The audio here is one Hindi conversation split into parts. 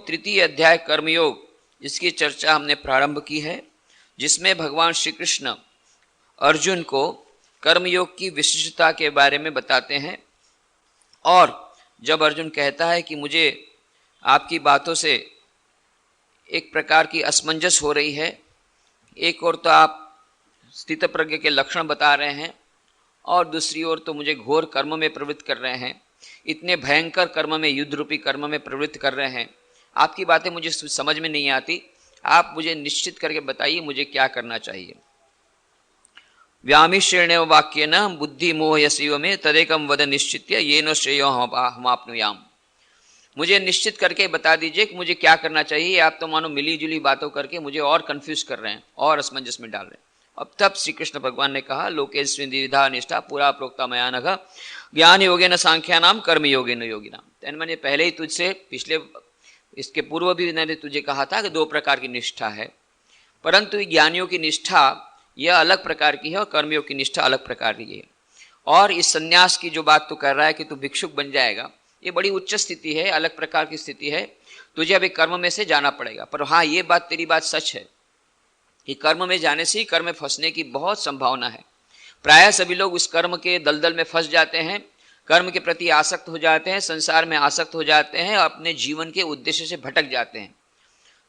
तृतीय अध्याय कर्मयोग, इसकी चर्चा हमने प्रारंभ की है, जिसमें भगवान श्री कृष्ण अर्जुन को कर्मयोग की विशिष्टता के बारे में बताते हैं। और जब अर्जुन कहता है कि मुझे आपकी बातों से एक प्रकार की असमंजस हो रही है, एक ओर तो आप स्थित प्रज्ञ के लक्षण बता रहे हैं और दूसरी ओर तो मुझे घोर कर्म में प्रवृत्त कर रहे हैं, इतने भयंकर कर्म में, युद्ध रूपी कर्म में प्रवृत्त कर रहे हैं, आपकी बातें मुझे समझ में नहीं आती, आप मुझे निश्चित करके बताइए मुझे क्या करना चाहिए। व्यामिश्रेण वाक्येन बुद्धि मोह यसीव में तदेकम वद निश्चित्य येन श्रेयो हमाप्नुयाम। मुझे निश्चित करके बता दीजिए कि मुझे क्या करना चाहिए। आप तो मानो मिली जुली बातों करके मुझे और कंफ्यूज कर रहे हैं और असमंजस में डाल रहे हैं। अब तब श्री कृष्ण भगवान ने कहा, लोकेस्मिन् द्विविधा निष्ठा पुरा प्रोक्ता मया नघ ज्ञान योगेन सांख्यानाम कर्म योगेन योगिनाम। मैंने पहले ही तुझसे पिछले इसके पूर्व भी मैंने तुझे कहा था कि दो प्रकार की निष्ठा है, परंतु ज्ञानियों की निष्ठा यह अलग प्रकार की है और कर्मयोग की निष्ठा अलग प्रकार की है। और इस सन्यास की जो बात तू कर रहा है कि तू भिक्षुक बन जाएगा, ये बड़ी उच्च स्थिति है, अलग प्रकार की स्थिति है, तुझे अभी कर्म में से जाना पड़ेगा। पर हाँ, ये बात तेरी बात सच है कि कर्म में जाने से ही कर्म में फंसने की बहुत संभावना है। प्रायः सभी लोग उस कर्म के दलदल में फंस जाते हैं, कर्म के प्रति आसक्त हो जाते हैं, संसार में आसक्त हो जाते हैं, अपने जीवन के उद्देश्य से भटक जाते हैं।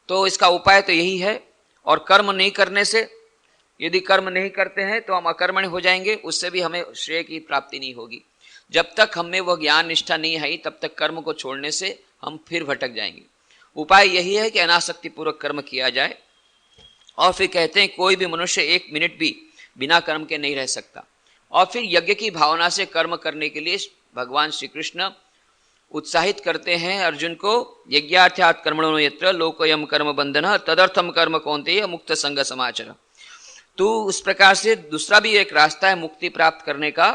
तो इसका उपाय तो यही है। और कर्म नहीं करने से, यदि कर्म नहीं करते हैं तो हम अकर्मण्य हो जाएंगे, उससे भी हमें श्रेय की प्राप्ति नहीं होगी। जब तक हमें वह ज्ञान निष्ठा नहीं आई तब तक कर्म को छोड़ने से हम फिर भटक जाएंगे। उपाय यही है कि अनासक्ति पूर्वक कर्म किया जाए। और फिर कहते हैं कोई भी मनुष्य एक मिनट भी बिना कर्म के नहीं रह सकता। और फिर यज्ञ की भावना से कर्म करने के लिए भगवान श्री कृष्ण उत्साहित करते हैं अर्जुन को। यज्ञार्थात् कर्मणो यत्र लोकोयम कर्म बंधन तदर्थम कर्म कौन्तेय मुक्त संग समाचर। तो उस प्रकार से दूसरा भी एक रास्ता है मुक्ति प्राप्त करने का।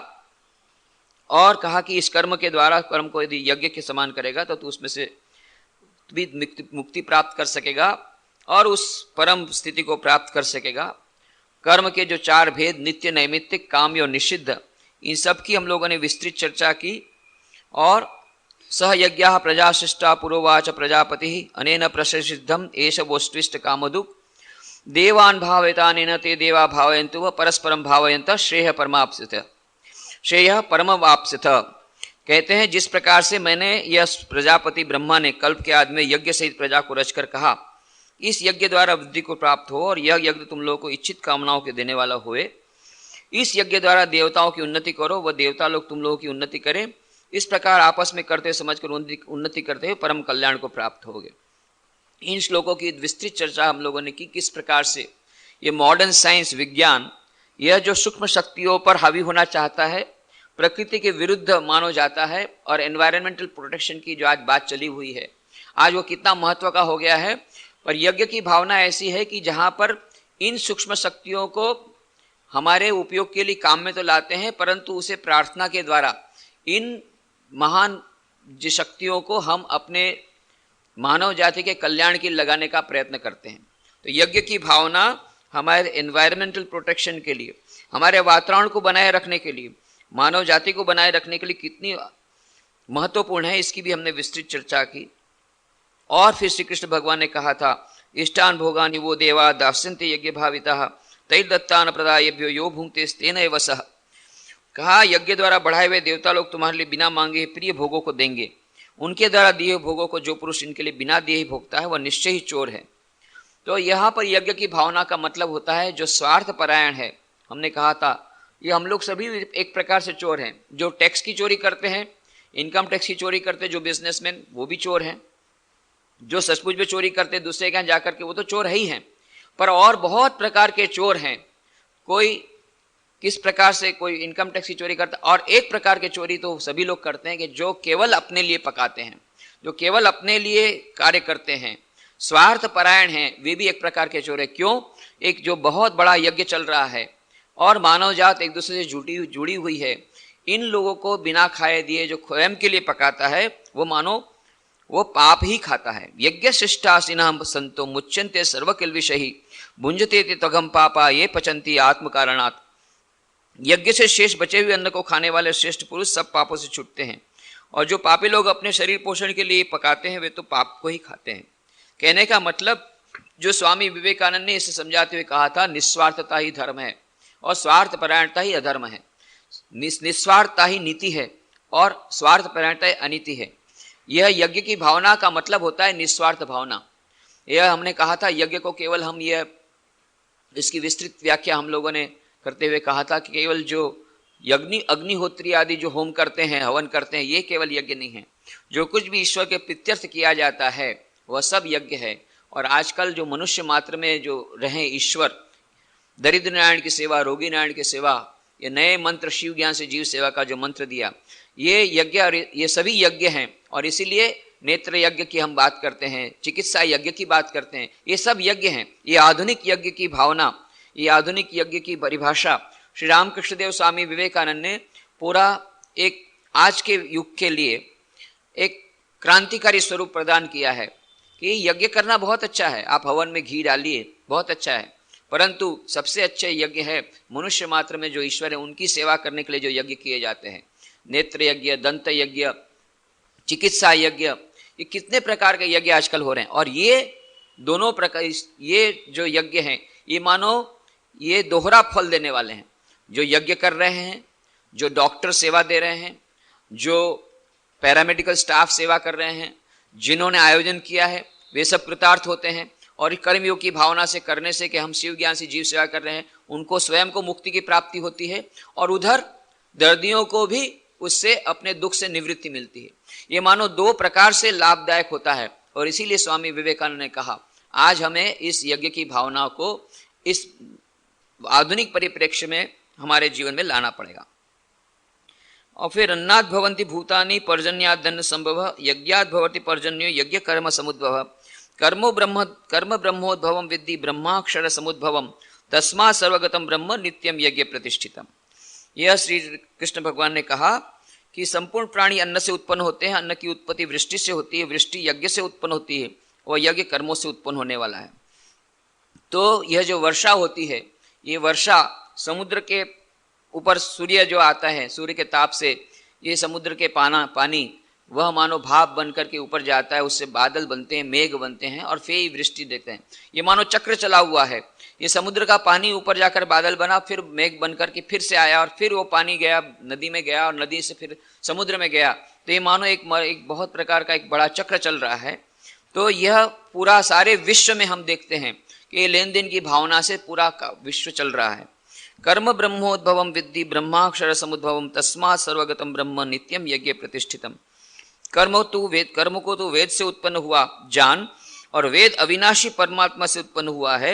और कहा कि इस कर्म के द्वारा, कर्म को यदि यज्ञ के समान करेगा तो तू उसमें से भी मुक्ति प्राप्त कर सकेगा और उस परम स्थिति को प्राप्त कर सकेगा। कर्म के जो चार भेद, नित्य, नैमित्तिक, काम्य और निषिद्ध, इन सब की हम लोगों ने विस्तृत चर्चा की। और सह यज्ञ प्रजाशिष्टा पुरोवाच प्रजापति अनेन प्रसिद्धम एष वोष्टिष्ट कामदुक् देवान् भावयतानेन ते देवा भावयन्तु व परस्परम भावयन्तः श्रेयः परमवाप्स्यथ। कहते हैं जिस प्रकार से मैंने यह प्रजापति ब्रह्मा ने कल्प के आदि में यज्ञ सहित प्रजा को रचकर कहा, इस यज्ञ द्वारा वृद्धि को प्राप्त हो और यह यज्ञ तुम लोगों को इच्छित कामनाओं के देने वाला हुए। इस यज्ञ द्वारा देवताओं की उन्नति करो, वह देवता लोग तुम लोगों की उन्नति करें। इस प्रकार आपस में करते समझकर उन्नति करते हुए परम कल्याण को प्राप्त होगे। इन श्लोकों की विस्तृत चर्चा हम लोगों ने की, किस प्रकार से ये मॉडर्न साइंस, विज्ञान, यह जो सूक्ष्म शक्तियों पर हावी होना चाहता है, प्रकृति के विरुद्ध मानो जाता है, और एनवायरमेंटल प्रोटेक्शन की जो आज बात चली हुई है, आज वो कितना महत्व का हो गया है। पर यज्ञ की भावना ऐसी है कि जहाँ पर इन सूक्ष्म शक्तियों को हमारे उपयोग के लिए काम में तो लाते हैं, परंतु उसे प्रार्थना के द्वारा इन महान शक्तियों को हम अपने मानव जाति के कल्याण के लिए लगाने का प्रयत्न करते हैं। तो यज्ञ की भावना हमारे एनवायरमेंटल प्रोटेक्शन के लिए, हमारे वातावरण को बनाए रखने के लिए, मानव जाति को बनाए रखने के लिए कितनी महत्वपूर्ण है, इसकी भी हमने विस्तृत चर्चा की। और फिर श्री कृष्ण भगवान ने कहा था, इष्टान भोगानि वो देवा दास्यन्ते यज्ञ भाविताः तैर्दत्तान प्रदायेभ्यो यो भुंक्ते तेन एव सः। कहा यज्ञ द्वारा बढ़ाए हुए देवता लोग तुम्हारे लिए बिना मांगे प्रिय भोगों को देंगे। उनके द्वारा दिए भोगों को जो पुरुष इनके लिए बिना दिए ही भोगता है वह निश्चय ही चोर है। तो यहाँ पर यज्ञ की भावना का मतलब होता है जो स्वार्थ परायण है। हमने कहा था ये हम लोग सभी एक प्रकार से चोर हैं। जो टैक्स की चोरी करते हैं, इनकम टैक्स की चोरी करते हैं जो बिजनेसमैन, वो भी चोर हैं। जो सचमुच में चोरी करते हैं दूसरे के यहाँ जाकर के, वो तो चोर है ही हैं। पर और बहुत प्रकार के चोर हैं। कोई किस प्रकार से, कोई इनकम टैक्स की चोरी करता है। और एक प्रकार के चोरी तो सभी लोग करते हैं कि जो केवल अपने लिए पकाते हैं, जो केवल अपने लिए कार्य करते हैं, स्वार्थ परायण हैं, वे भी एक प्रकार के चोर है। क्यों? एक जो बहुत बड़ा यज्ञ चल रहा है और मानव जात एक दूसरे से जुड़ी हुई है, इन लोगों को बिना खाए दिए जो स्वयं के लिए पकाता है वो मानो वो पाप ही खाता है। यज्ञ शिष्टासिनः संतो मुच्यन्ते सर्वकिल्बिषैः भुंजते त्वगम पापा ये पचन्ति आत्म कारणात्। यज्ञ से शेष बचे हुए अन्न को खाने वाले श्रेष्ठ पुरुष सब पापों से छूटते हैं और जो पापी लोग अपने शरीर पोषण के लिए पकाते हैं वे तो पाप को ही खाते हैं। कहने का मतलब जो स्वामी विवेकानंद ने इसे समझाते हुए कहा था, निस्वार्थता ही धर्म है और स्वार्थ परायणता ही अधर्म है। निस्वार्थता ही नीति है और स्वार्थ परायणता अनीति है। यह यज्ञ की भावना का मतलब होता है निस्वार्थ भावना। यह हमने कहा था, यज्ञ को केवल हम यह इसकी विस्तृत व्याख्या हम लोगों ने करते हुए कहा था कि केवल जो अग्निहोत्री आदि जो होम करते हैं, हवन करते हैं, ये केवल यज्ञ नहीं है। जो कुछ भी ईश्वर के प्रीत्यर्थ किया जाता है वह सब यज्ञ है। और आजकल जो मनुष्य मात्र में जो रहे ईश्वर, दरिद्र नारायण की सेवा, रोगी नारायण की सेवा, ये नए मंत्र शिव ज्ञान से जीव सेवा का जो मंत्र दिया, ये यज्ञ और ये सभी यज्ञ हैं। और इसीलिए नेत्र यज्ञ की हम बात करते हैं, चिकित्सा यज्ञ की बात करते हैं, ये सब यज्ञ हैं। ये आधुनिक यज्ञ की भावना, ये आधुनिक यज्ञ की परिभाषा श्री रामकृष्ण देव स्वामी विवेकानंद ने पूरा एक आज के युग के लिए एक क्रांतिकारी स्वरूप प्रदान किया है कि यज्ञ करना बहुत अच्छा है, आप हवन में घी डालिए, बहुत अच्छा है, परंतु सबसे अच्छे यज्ञ है मनुष्य मात्र में जो ईश्वर है उनकी सेवा करने के लिए जो यज्ञ किए जाते हैं। नेत्र यज्ञ, दंत यज्ञ, चिकित्सा यज्ञ, ये कितने प्रकार के यज्ञ आजकल हो रहे हैं। और ये दोनों प्रकार, ये जो यज्ञ हैं ये मानो ये दोहरा फल देने वाले हैं। जो यज्ञ कर रहे हैं, जो डॉक्टर सेवा दे रहे हैं, जो पैरामेडिकल स्टाफ सेवा कर रहे हैं, जिन्होंने आयोजन किया है, वे सब कृतार्थ होते हैं। और कर्मयोग की भावना से करने से कि हम शिव ज्ञान से जीव सेवा कर रहे हैं, उनको स्वयं को मुक्ति की प्राप्ति होती है और उधर दर्दियों को भी उससे अपने दुख से निवृत्ति मिलती है। ये मानो दो प्रकार से लाभदायक होता है। और इसीलिए स्वामी विवेकानंद ने कहा आज हमें इस यज्ञ की भावना को इस आधुनिक परिप्रेक्ष्य में हमारे जीवन में लाना पड़ेगा। और फिर अन्नाद भवन्ति भूतानि पर्जन्यादन्न संभव यज्ञाद भवति पर्जन्यो यज्ञ कर्म समुद्भव कर्म ब्रह्मोद्भवम विद्धि ब्रह्माक्षर समुद्भवम तस्मात् सर्वगतम ब्रह्म नित्यम यज्ञ प्रतिष्ठितम। यह श्री कृष्ण भगवान ने कहा कि संपूर्ण प्राणी अन्न से उत्पन्न होते हैं, अन्न की उत्पत्ति वृष्टि से होती है, वृष्टि यज्ञ से उत्पन्न होती है और यज्ञ कर्मों से उत्पन्न होने वाला है। तो यह जो वर्षा होती है, ये वर्षा समुद्र के ऊपर सूर्य जो आता है, सूर्य के ताप से ये समुद्र के पानी वह मानो भाप बनकर के ऊपर जाता है, उससे बादल बनते हैं, मेघ बनते हैं और फिर वृष्टि देते हैं। ये मानो चक्र चला हुआ है। ये समुद्र का पानी ऊपर जाकर बादल बना, फिर मेघ बनकर के फिर से आया और फिर वो पानी गया नदी में गया और नदी से फिर समुद्र में गया। तो ये मानो एक बहुत प्रकार का एक बड़ा चक्र चल रहा है। तो यह पूरा सारे विश्व में हम देखते हैं कि लेन देन की भावना से पूरा विश्व चल रहा है। कर्म ब्रह्मोद्भवम विद्धि ब्रह्माक्षर समुद्भवम तस्मात् सर्वगतम ब्रह्म नित्यम यज्ञ प्रतिष्ठितम। कर्म को तो वेद से उत्पन्न हुआ जान, और वेद अविनाशी परमात्मा से उत्पन्न हुआ है,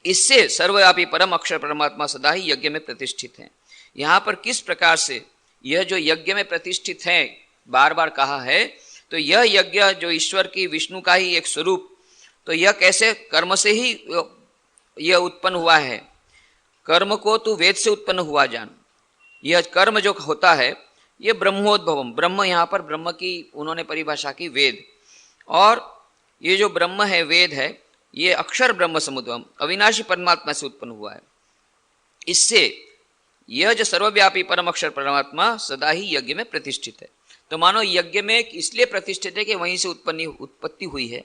इससे सर्वव्यापी परम अक्षर परमात्मा सदा ही यज्ञ में प्रतिष्ठित है। यहाँ पर किस प्रकार से यह जो यज्ञ में प्रतिष्ठित है बार बार कहा है, तो यह यज्ञ जो ईश्वर की विष्णु का ही एक स्वरूप, तो यह कैसे कर्म से ही यह उत्पन्न हुआ है। कर्म को तो वेद से उत्पन्न हुआ जान, यह कर्म जो होता है ये ब्रह्मोद्भवम, ब्रह्म यहाँ पर ब्रह्म की उन्होंने परिभाषा की वेद, और ये जो ब्रह्म है वेद है ये अक्षर ब्रह्म समुद्भवम अविनाशी परमात्मा से उत्पन्न हुआ है। इससे यह जो सर्वव्यापी परम अक्षर परमात्मा सदा ही यज्ञ में प्रतिष्ठित है। तो मानो यज्ञ में इसलिए प्रतिष्ठित है कि वहीं से उत्पत्ति हुई है।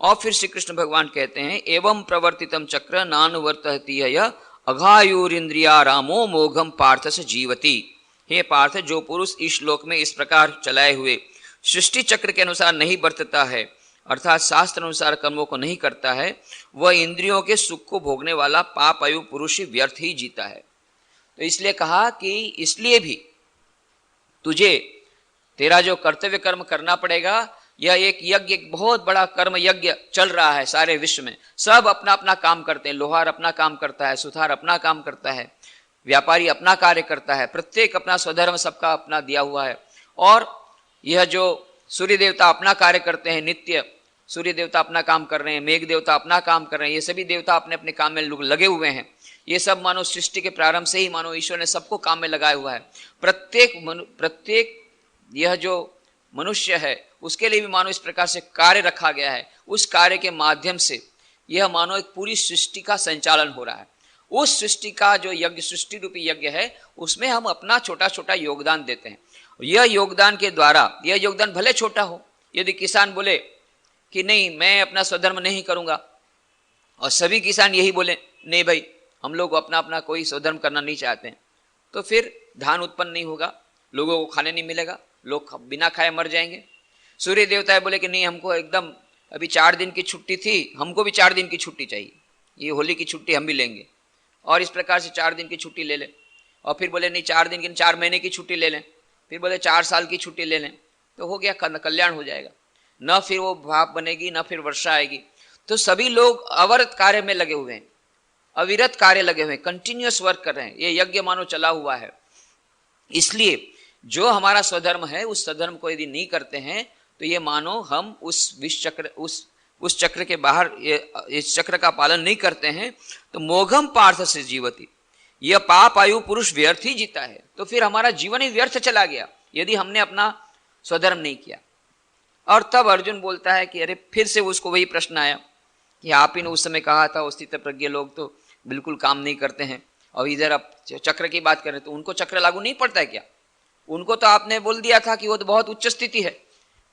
और फिर श्री कृष्ण भगवान कहते हैं एवं प्रवर्तितम चक्र नानुवर्तहति यह अघायुरिंद्रिया रामो मोघम पार्थ से जीवती। हे पार्थ, जो पुरुष इस श्लोक में इस प्रकार चलाए हुए सृष्टि चक्र के अनुसार नहीं बरतता है, अर्थात शास्त्र अनुसार कर्मों को नहीं करता है, वह इंद्रियों के सुख को भोगने वाला पाप आयु पुरुष ही व्यर्थ ही जीता है। तो इसलिए कहा कि इसलिए भी तुझे तेरा जो कर्तव्य कर्म करना पड़ेगा। यह एक यज्ञ, एक बहुत बड़ा कर्म यज्ञ चल रहा है सारे विश्व में। सब अपना अपना काम करते हैं, लोहार अपना काम करता है, सुथार अपना काम करता है, व्यापारी अपना कार्य करता है, प्रत्येक अपना स्वधर्म सबका अपना दिया हुआ है। और यह जो सूर्य देवता अपना कार्य करते हैं, नित्य सूर्य देवता अपना काम कर रहे हैं, मेघ देवता अपना काम कर रहे हैं, ये सभी देवता अपने अपने काम में लगे हुए हैं। ये सब मानो सृष्टि के प्रारंभ से ही मानो ईश्वर ने सबको काम में लगाया हुआ है। प्रत्येक यह जो मनुष्य है उसके लिए भी मानो इस प्रकार से कार्य रखा गया है। उस कार्य के माध्यम से यह मानो एक पूरी सृष्टि का संचालन हो रहा है। उस सृष्टि का जो यज्ञ, सृष्टि रूपी यज्ञ है, उसमें हम अपना छोटा छोटा योगदान देते हैं। यह योगदान के द्वारा, यह योगदान भले छोटा हो, यदि किसान बोले कि नहीं मैं अपना स्वधर्म नहीं करूंगा और सभी किसान यही बोले नहीं भाई हम लोग अपना अपना कोई स्वधर्म करना नहीं चाहते हैं, तो फिर धान उत्पन्न नहीं होगा, लोगों को खाने नहीं मिलेगा, लोग बिना खाए मर जाएंगे। सूर्य देवता बोले कि नहीं हमको एकदम अभी 4 दिन की छुट्टी थी, हमको भी 4 दिन की छुट्टी चाहिए, ये होली की छुट्टी हम भी लेंगे, और इस प्रकार से 4 दिन की छुट्टी ले लें। और फिर बोले नहीं 4 दिन की 4 महीने की छुट्टी ले लें, फिर बोले 4 साल की छुट्टी ले लें, तो हो गया, कल्याण हो जाएगा। न फिर वो भाप बनेगी, न फिर वर्षा आएगी। तो सभी लोग अविरत कार्य में लगे हुए हैं, अविरत कार्य लगे हुए हैं, कंटिन्यूअस वर्क कर रहे हैं, ये यज्ञ मानो चला हुआ है। इसलिए जो हमारा स्वधर्म है उस स्वधर्म को यदि नहीं करते हैं तो ये मानो हम उस विश्व चक्र उस चक्र के बाहर इस चक्र का पालन नहीं करते हैं, तो मोघम पार्थ से जीवती, यह पाप आयु पुरुष व्यर्थ ही जीता है। तो फिर हमारा जीवन ही व्यर्थ चला गया यदि हमने अपना स्वधर्म नहीं किया। और तब अर्जुन बोलता है कि अरे फिर से उसको वही प्रश्न आया कि आप ही ने उस समय कहा था स्थित प्रज्ञ लोग तो बिल्कुल काम नहीं करते हैं, और इधर आप चक्र की बात करें तो उनको चक्र लागू नहीं पड़ता है क्या? उनको तो आपने बोल दिया था कि वो तो बहुत उच्च स्थिति है,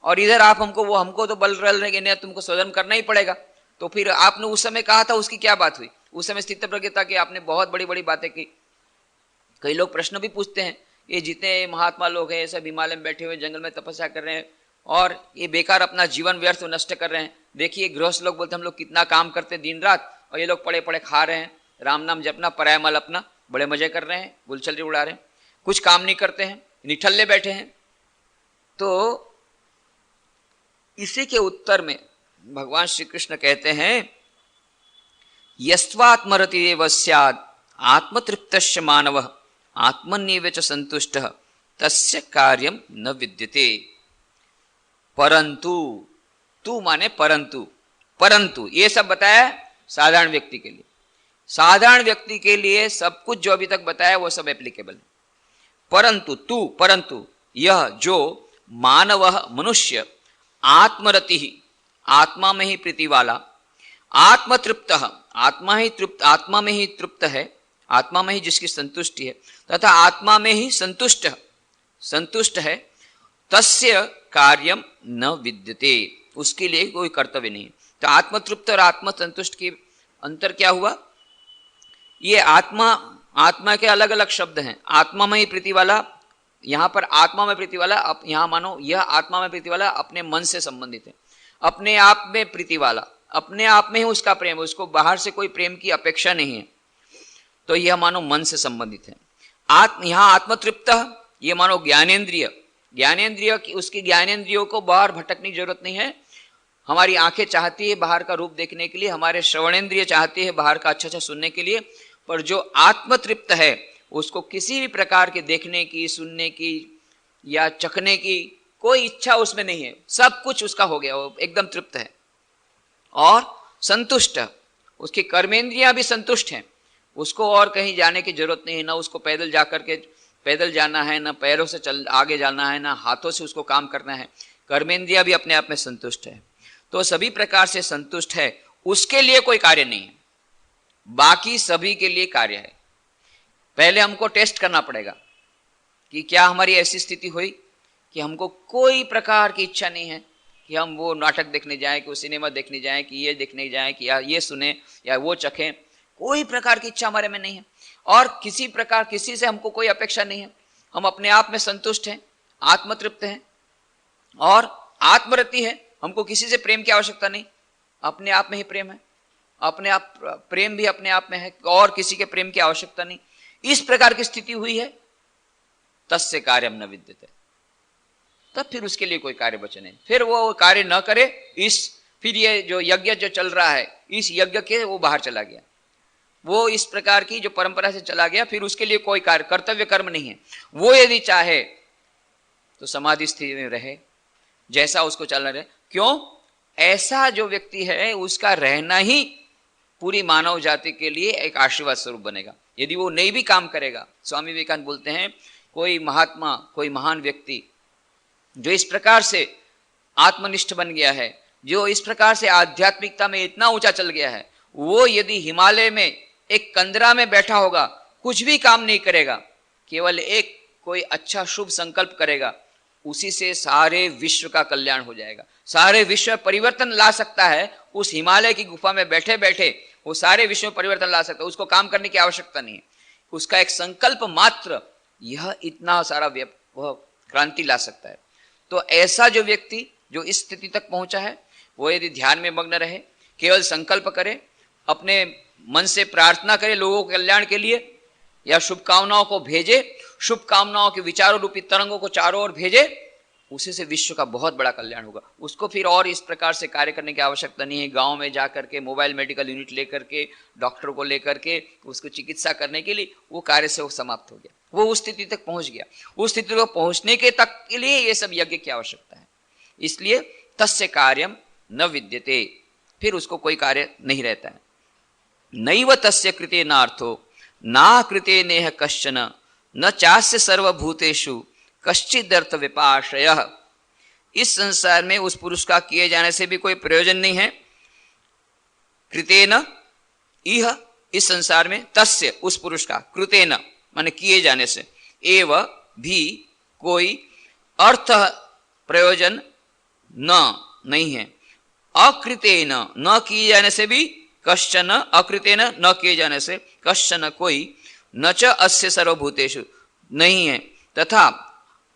और इधर आप हमको तो बल रल रहे कि तुमको स्वधर्म करना ही पड़ेगा। तो फिर आपने उस समय कहा था उसकी क्या बात हुई? उस समय स्थित प्रज्ञता की आपने बहुत बड़ी बड़ी बातें की। कई लोग प्रश्न भी पूछते हैं, ये जितने महात्मा लोग हैं सब हिमालय में बैठे हुए जंगल में तपस्या कर रहे हैं और ये बेकार अपना जीवन व्यर्थ नष्ट कर रहे हैं। देखिए गृहस्थ लोग बोलते हम लोग कितना काम करते दिन रात, और ये लोग पड़े पड़े खा रहे हैं, राम नाम जपना, पराया मल अपना, बड़े मजे कर रहे हैं, गुलछली उड़ा रहे हैं, कुछ काम नहीं करते हैं, निठल्ले बैठे हैं। तो इसी के उत्तर में भगवान श्री कृष्ण कहते हैं यस्त्वात्मरतिरेव स्यात् आत्मतृप्तस्य मानवः आत्मन्येव च संतुष्टः तस्य कार्यम न विद्यते। परंतु, तू माने परंतु, परंतु ये सब बताया साधारण व्यक्ति के लिए। साधारण व्यक्ति के लिए सब कुछ जो अभी तक बताया वो सब एप्लीकेबल है। परंतु तू, परंतु यह जो मानव मनुष्य आत्मरति ही, आत्मा में ही प्रीति वाला, आत्मतृप्त, आत्मा में ही तृप्त है, आत्मा में ही जिसकी संतुष्टि है, तथा आत्मा में ही संतुष्ट है, तस्य कार्यम न विद्यते, उसके लिए कोई कर्तव्य नहीं। तो आत्मतृप्त और आत्मसंतुष्ट की अंतर क्या हुआ? ये आत्मा के अलग अलग शब्द हैं। आत्मा में ही प्रीति वाला, यहां पर आत्मा में प्रीति वाला, यहां मानो यह आत्मा में प्रीति वाला अपने मन से संबंधित है, अपने आप में प्रीति वाला, अपने आप में ही उसका प्रेम, उसको बाहर से कोई प्रेम की अपेक्षा नहीं है, तो यह मानो मन से संबंधित है। यहां आत्मतृप्त, ये मानो ज्ञानेन्द्रिय, उसकी ज्ञानेन्द्रियों को बाहर भटकने की जरूरत नहीं है। हमारी आंखें चाहती है बाहर का रूप देखने के लिए, हमारे श्रवणेन्द्रिय चाहती है बाहर का अच्छा अच्छा सुनने के लिए, पर जो आत्मतृप्त है उसको किसी भी प्रकार के देखने की, सुनने की या चखने की कोई इच्छा उसमें नहीं है, सब कुछ उसका हो गया, वो एकदम तृप्त है और संतुष्ट है। उसकी कर्मेंद्रियां भी संतुष्ट हैं, उसको और कहीं जाने की जरूरत नहीं है, ना उसको पैदल जाना है, ना पैरों से आगे जाना है, ना हाथों से उसको काम करना है। कर्मेंद्रियां भी अपने आप में संतुष्ट है, तो सभी प्रकार से संतुष्ट है, उसके लिए कोई कार्य नहीं है, बाकी सभी के लिए कार्य है। पहले हमको टेस्ट करना पड़ेगा कि क्या हमारी ऐसी स्थिति हुई कि हमको कोई प्रकार की इच्छा नहीं है कि हम वो नाटक देखने जाएं, कि वो सिनेमा देखने जाएं, कि ये देखने जाएं, कि या ये सुने या वो चखें, कोई प्रकार की इच्छा हमारे में नहीं है, और किसी से हमको कोई अपेक्षा नहीं है। हम अपने आप में संतुष्ट हैं, आत्मतृप्त हैं और आत्मरति है, हमको किसी से प्रेम की आवश्यकता नहीं, अपने आप में ही प्रेम है, अपने आप प्रेम भी अपने आप में है और किसी के प्रेम की आवश्यकता नहीं। इस प्रकार की स्थिति हुई है, तस्य कार्यम न विद्यते, तब फिर उसके लिए कोई कार्य बचे नहीं, फिर वो कार्य न करे। फिर ये जो यज्ञ जो चल रहा है, इस यज्ञ के वो बाहर चला गया, वो इस प्रकार की जो परंपरा से चला गया, फिर उसके लिए कोई कार्य कर्तव्य कर्म नहीं है। वो यदि चाहे तो समाधि स्थिति में रहे, जैसा उसको चलना रहे। क्यों? ऐसा जो व्यक्ति है उसका रहना ही पूरी मानव जाति के लिए एक आशीर्वाद स्वरूप बनेगा। यदि वो नहीं भी काम करेगा, स्वामी विवेकानंद बोलते हैं कोई महात्मा, कोई महान व्यक्ति जो इस प्रकार से आत्मनिष्ठ बन गया है, जो इस प्रकार से आध्यात्मिकता में इतना ऊंचा चल गया है, वो यदि हिमालय में एक कंदरा में बैठा होगा, कुछ भी काम नहीं करेगा, केवल एक कोई अच्छा शुभ संकल्प करेगा, उसी से सारे विश्व का कल्याण हो जाएगा। सारे विश्व में परिवर्तन ला सकता है। उस हिमालय की गुफा में बैठे बैठे वो सारे विश्व में परिवर्तन ला सकता है। उसको काम करने की आवश्यकता नहीं है। उसका एक संकल्प मात्र यह इतना सारा वह क्रांति ला सकता है। तो ऐसा जो व्यक्ति जो इस स्थिति तक पहुंचा है, वो यदि ध्यान में मग्न रहे, केवल संकल्प करे, अपने मन से प्रार्थना करे लोगों के कल्याण के लिए, या शुभकामनाओं को भेजे, शुभकामनाओं के विचारों रूपी तरंगों को चारों ओर भेजे, उसी से विश्व का बहुत बड़ा कल्याण होगा। उसको फिर और इस प्रकार से कार्य करने की आवश्यकता नहीं है। गांव में जाकर के मोबाइल मेडिकल यूनिट लेकर के, डॉक्टर को लेकर के उसको चिकित्सा करने के लिए वो कार्य से वो समाप्त हो गया। वो उस स्थिति तक पहुंच गया। उस स्थिति को पहुंचने के तक के लिए ये सब यज्ञ की आवश्यकता है। इसलिए तस्य कार्यम न विद्यते, फिर उसको कोई कार्य नहीं रहता है। नैव तस्य कृते नार्थो ना कृते नेह कश्चन न चास्य सर्वभूतेषु कश्चिदर्थ विपाशयः। इस संसार में उस पुरुष का किए जाने से भी कोई प्रयोजन नहीं है। कृतेन इह, इस संसार में, तस्य उस पुरुष का, कृतेन माने किए जाने से, एव भी कोई अर्थ प्रयोजन नहीं है। अकृतेन न किए जाने से भी कश्चन, अकृतेन न किए जाने से कश्चन कोई, न च अस्य सर्वभूतेषु नहीं है, तथा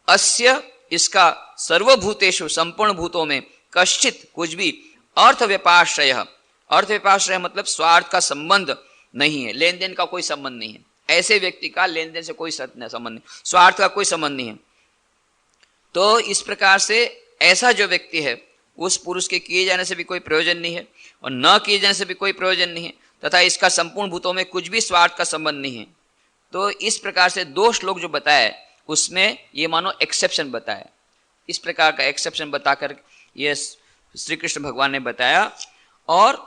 अस्य इसका सर्वभूतेषु संपूर्ण भूतों में, कश्चित कुछ भी, अर्थ व्यपाश्रय, अर्थ व्यपाश्रय मतलब स्वार्थ का संबंध नहीं है, लेन देन का कोई संबंध नहीं है। ऐसे व्यक्ति का लेन देन से कोई संबंध नहीं, स्वार्थ का कोई संबंध नहीं है। तो इस प्रकार से ऐसा जो व्यक्ति है, उस पुरुष के किए जाने से भी कोई प्रयोजन नहीं है और न किए जाने से भी कोई प्रयोजन नहीं है, तथा इसका संपूर्ण भूतों में कुछ भी स्वार्थ का संबंध नहीं है। तो इस प्रकार से दो श्लोक जो बताए उसमें ये मानो एक्सेप्शन बताया। इस प्रकार का एक्सेप्शन बताकर ये श्री कृष्ण भगवान ने बताया। और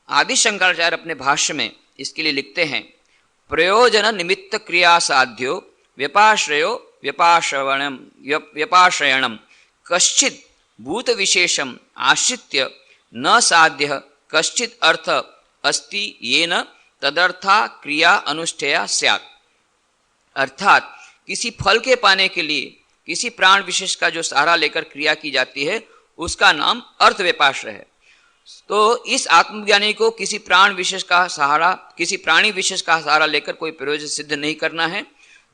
आदि शंकराचार्य अपने भाष्य में इसके लिए लिखते हैं, प्रयोजन निमित्त क्रिया साध्यो व्यपाश्रयो व्यपाश्रयणम कश्चित भूत विशेषम आश्रित्य न साध्य कश्चित अर्थ अस्ति येन तदर्था क्रिया अनुष्ठेया स्यात्। अर्थात किसी फल के पाने के लिए किसी प्राण विशेष का जो सहारा लेकर क्रिया की जाती है उसका नाम अर्थ व्यपाश्रय है। तो इस आत्मज्ञानी को किसी प्राण विशेष का सहारा, किसी प्राणी विशेष का सहारा लेकर कोई प्रयोजन सिद्ध नहीं करना है,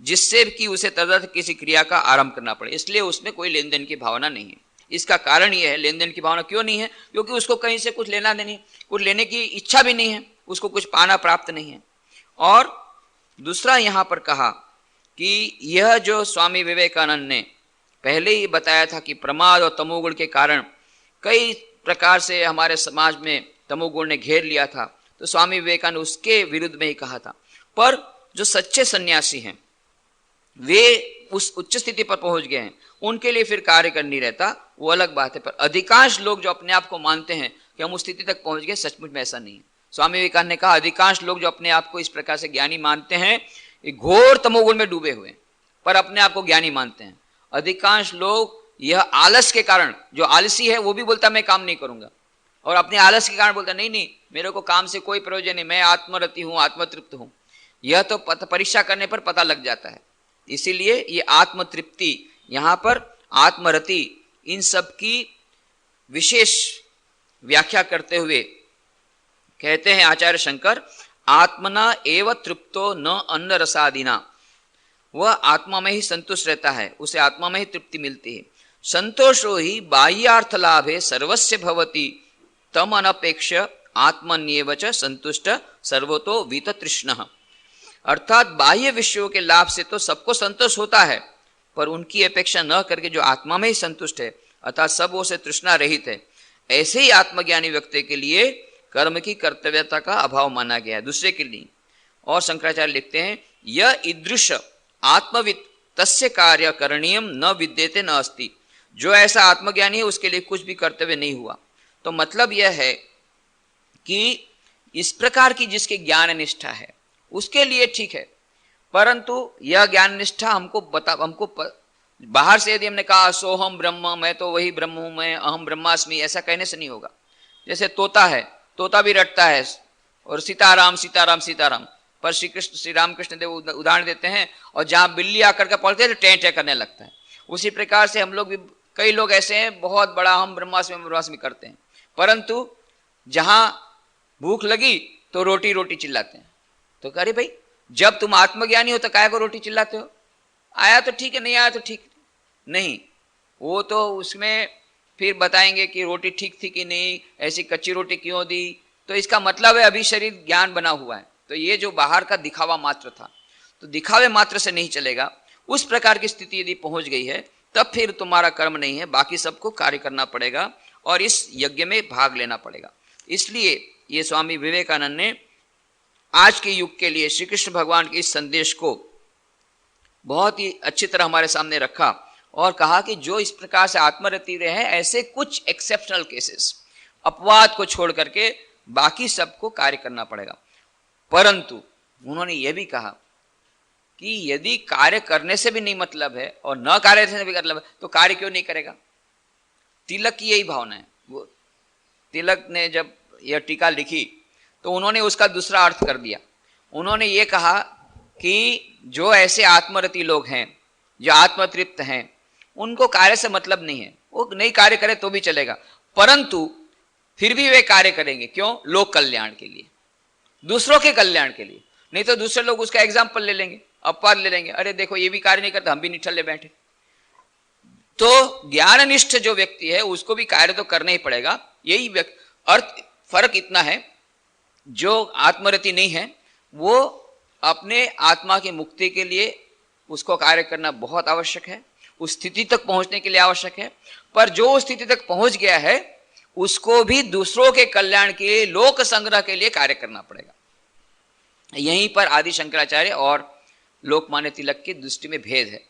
जिससे कि उसे तदर्थ किसी क्रिया का आरंभ करना पड़े। इसलिए उसमें कोई लेन देन की भावना नहीं है। इसका कारण यह है, लेन देन की भावना क्यों नहीं है? क्योंकि उसको कहीं से कुछ लेना नहीं, कुछ लेने की इच्छा भी नहीं है, उसको कुछ पाना प्राप्त नहीं है। और दूसरा यहाँ पर कहा कि यह जो स्वामी विवेकानंद ने पहले ही बताया था कि प्रमाद और तमोगुण के कारण कई प्रकार से हमारे समाज में तमोगुण ने घेर लिया था, तो स्वामी विवेकानंद उसके विरुद्ध में ही कहा था। पर जो सच्चे सन्यासी हैं वे उस उच्च स्थिति पर पहुंच गए हैं, उनके लिए फिर कार्य करनी रहता, वो अलग बात है। पर अधिकांश लोग जो अपने आप को मानते हैं कि हम उस स्थिति तक पहुंच गए, सचमुच में ऐसा नहीं है। स्वामी विवेकानंद ने कहा अधिकांश लोग जो अपने आप को इस प्रकार से ज्ञानी मानते हैं, घोर तमोगुण में डूबे हुए, पर अपने आप को ज्ञानी मानते हैं। अधिकांश लोग यह आलस के कारण, जो आलसी है वो भी बोलता मैं काम नहीं करूंगा, और अपने आलस के कारण बोलता नहीं मेरे को काम से कोई प्रयोजन नहीं, मैं आत्मरति हूं, आत्मतृप्त हूं। यह तो परीक्षा करने पर पता लग जाता है। इसीलिए ये आत्मतृप्ति, यहाँ पर आत्मरति, इन सब की विशेष व्याख्या करते हुए कहते हैं आचार्य शंकर, आत्मना एव तृप्तो न अन्न रसादिना। वह आत्मा में ही संतुष्ट रहता है, उसे आत्मा में ही तृप्ति मिलती है। संतोषो ही बाह्यार्थ लाभे सर्वस्य भवति तम अनपेक्ष आत्मन्येव च संतुष्ट सर्वतो वीत तृष्णः। अर्थात बाह्य विषयों के लाभ से तो सबको संतोष होता है, पर उनकी अपेक्षा न करके जो आत्मा में ही संतुष्ट है, अर्थात सब वो से तृष्णा रहित है, ऐसे ही आत्मज्ञानी व्यक्ति के लिए कर्म की कर्तव्यता का अभाव माना गया है दूसरे के लिए। और शंकराचार्य लिखते हैं, यह ईदृश आत्मविद तस्य कार्य करणीयम न विद्यते न अस्ति। जो ऐसा आत्मज्ञानी है उसके लिए कुछ भी कर्तव्य नहीं हुआ। तो मतलब यह है कि इस प्रकार की जिसकी ज्ञान निष्ठा है उसके लिए ठीक है, परंतु यह ज्ञान निष्ठा हमको बाहर से यदि हमने कहा सोहम ब्रह्म, मैं तो वही ब्रह्म हूं, मैं अहम ब्रह्मास्मि, ऐसा कहने से नहीं होगा। जैसे तोता है, तोता भी रटता है और सीताराम सीताराम सीताराम, पर श्री रामकृष्ण देव उदाहरण देते हैं, और जहां बिल्ली आकर के पड़ते हैं तो टें टें करने लगता है। उसी प्रकार से हम लोग भी, कई लोग ऐसे हैं बहुत बड़ा हम ब्रह्मास्मि करते हैं, परंतु जहां भूख लगी तो रोटी रोटी चिल्लाते हैं। तो अरे भाई, जब तुम आत्मज्ञानी हो तो काहे को रोटी चिल्लाते हो? आया तो ठीक है, नहीं आया तो ठीक नहीं। वो तो उसमें फिर बताएंगे कि रोटी ठीक थी कि नहीं, ऐसी कच्ची रोटी क्यों दी, तो इसका मतलब है अभी शरीर ज्ञान बना हुआ है। तो ये जो बाहर का दिखावा मात्र था, तो दिखावे मात्र से नहीं चलेगा। उस प्रकार की स्थिति यदि पहुंच गई है तब फिर तुम्हारा कर्म नहीं है, बाकी सबको कार्य करना पड़ेगा और इस यज्ञ में भाग लेना पड़ेगा। इसलिए ये स्वामी विवेकानंद ने आज के युग के लिए श्री कृष्ण भगवान के इस संदेश को बहुत ही अच्छी तरह हमारे सामने रखा और कहा कि जो इस प्रकार से आत्मरति रहे हैं, ऐसे कुछ एक्सेप्शनल केसेस, अपवाद को छोड़ करके बाकी सबको कार्य करना पड़ेगा। परंतु उन्होंने यह भी कहा कि यदि कार्य करने से भी नहीं मतलब है और न कार्य से भी मतलब है तो कार्य क्यों नहीं करेगा? तिलक की यही भावना है। वो तिलक ने जब यह टीका लिखी तो उन्होंने उसका दूसरा अर्थ कर दिया। उन्होंने ये कहा कि जो ऐसे आत्मरति लोग हैं, जो आत्मतृप्त हैं, उनको कार्य से मतलब नहीं है, वो नहीं कार्य करे तो भी चलेगा, परंतु फिर भी वे कार्य करेंगे। क्यों? लोक कल्याण के लिए, दूसरों के कल्याण के लिए। नहीं तो दूसरे लोग उसका एग्जाम्पल ले लेंगे, अपवाद ले लेंगे, अरे देखो ये भी कार्य नहीं करता, हम भी निठल्ले बैठे। तो ज्ञाननिष्ठ जो व्यक्ति है उसको भी कार्य तो करना ही पड़ेगा। यही अर्थ, फर्क इतना है, जो आत्मरति नहीं है वो अपने आत्मा की मुक्ति के लिए उसको कार्य करना बहुत आवश्यक है, उस स्थिति तक पहुंचने के लिए आवश्यक है। पर जो उस स्थिति तक पहुंच गया है उसको भी दूसरों के कल्याण के लिए, लोक संग्रह के लिए कार्य करना पड़ेगा। यहीं पर आदि शंकराचार्य और लोकमान्य तिलक की दृष्टि में भेद है।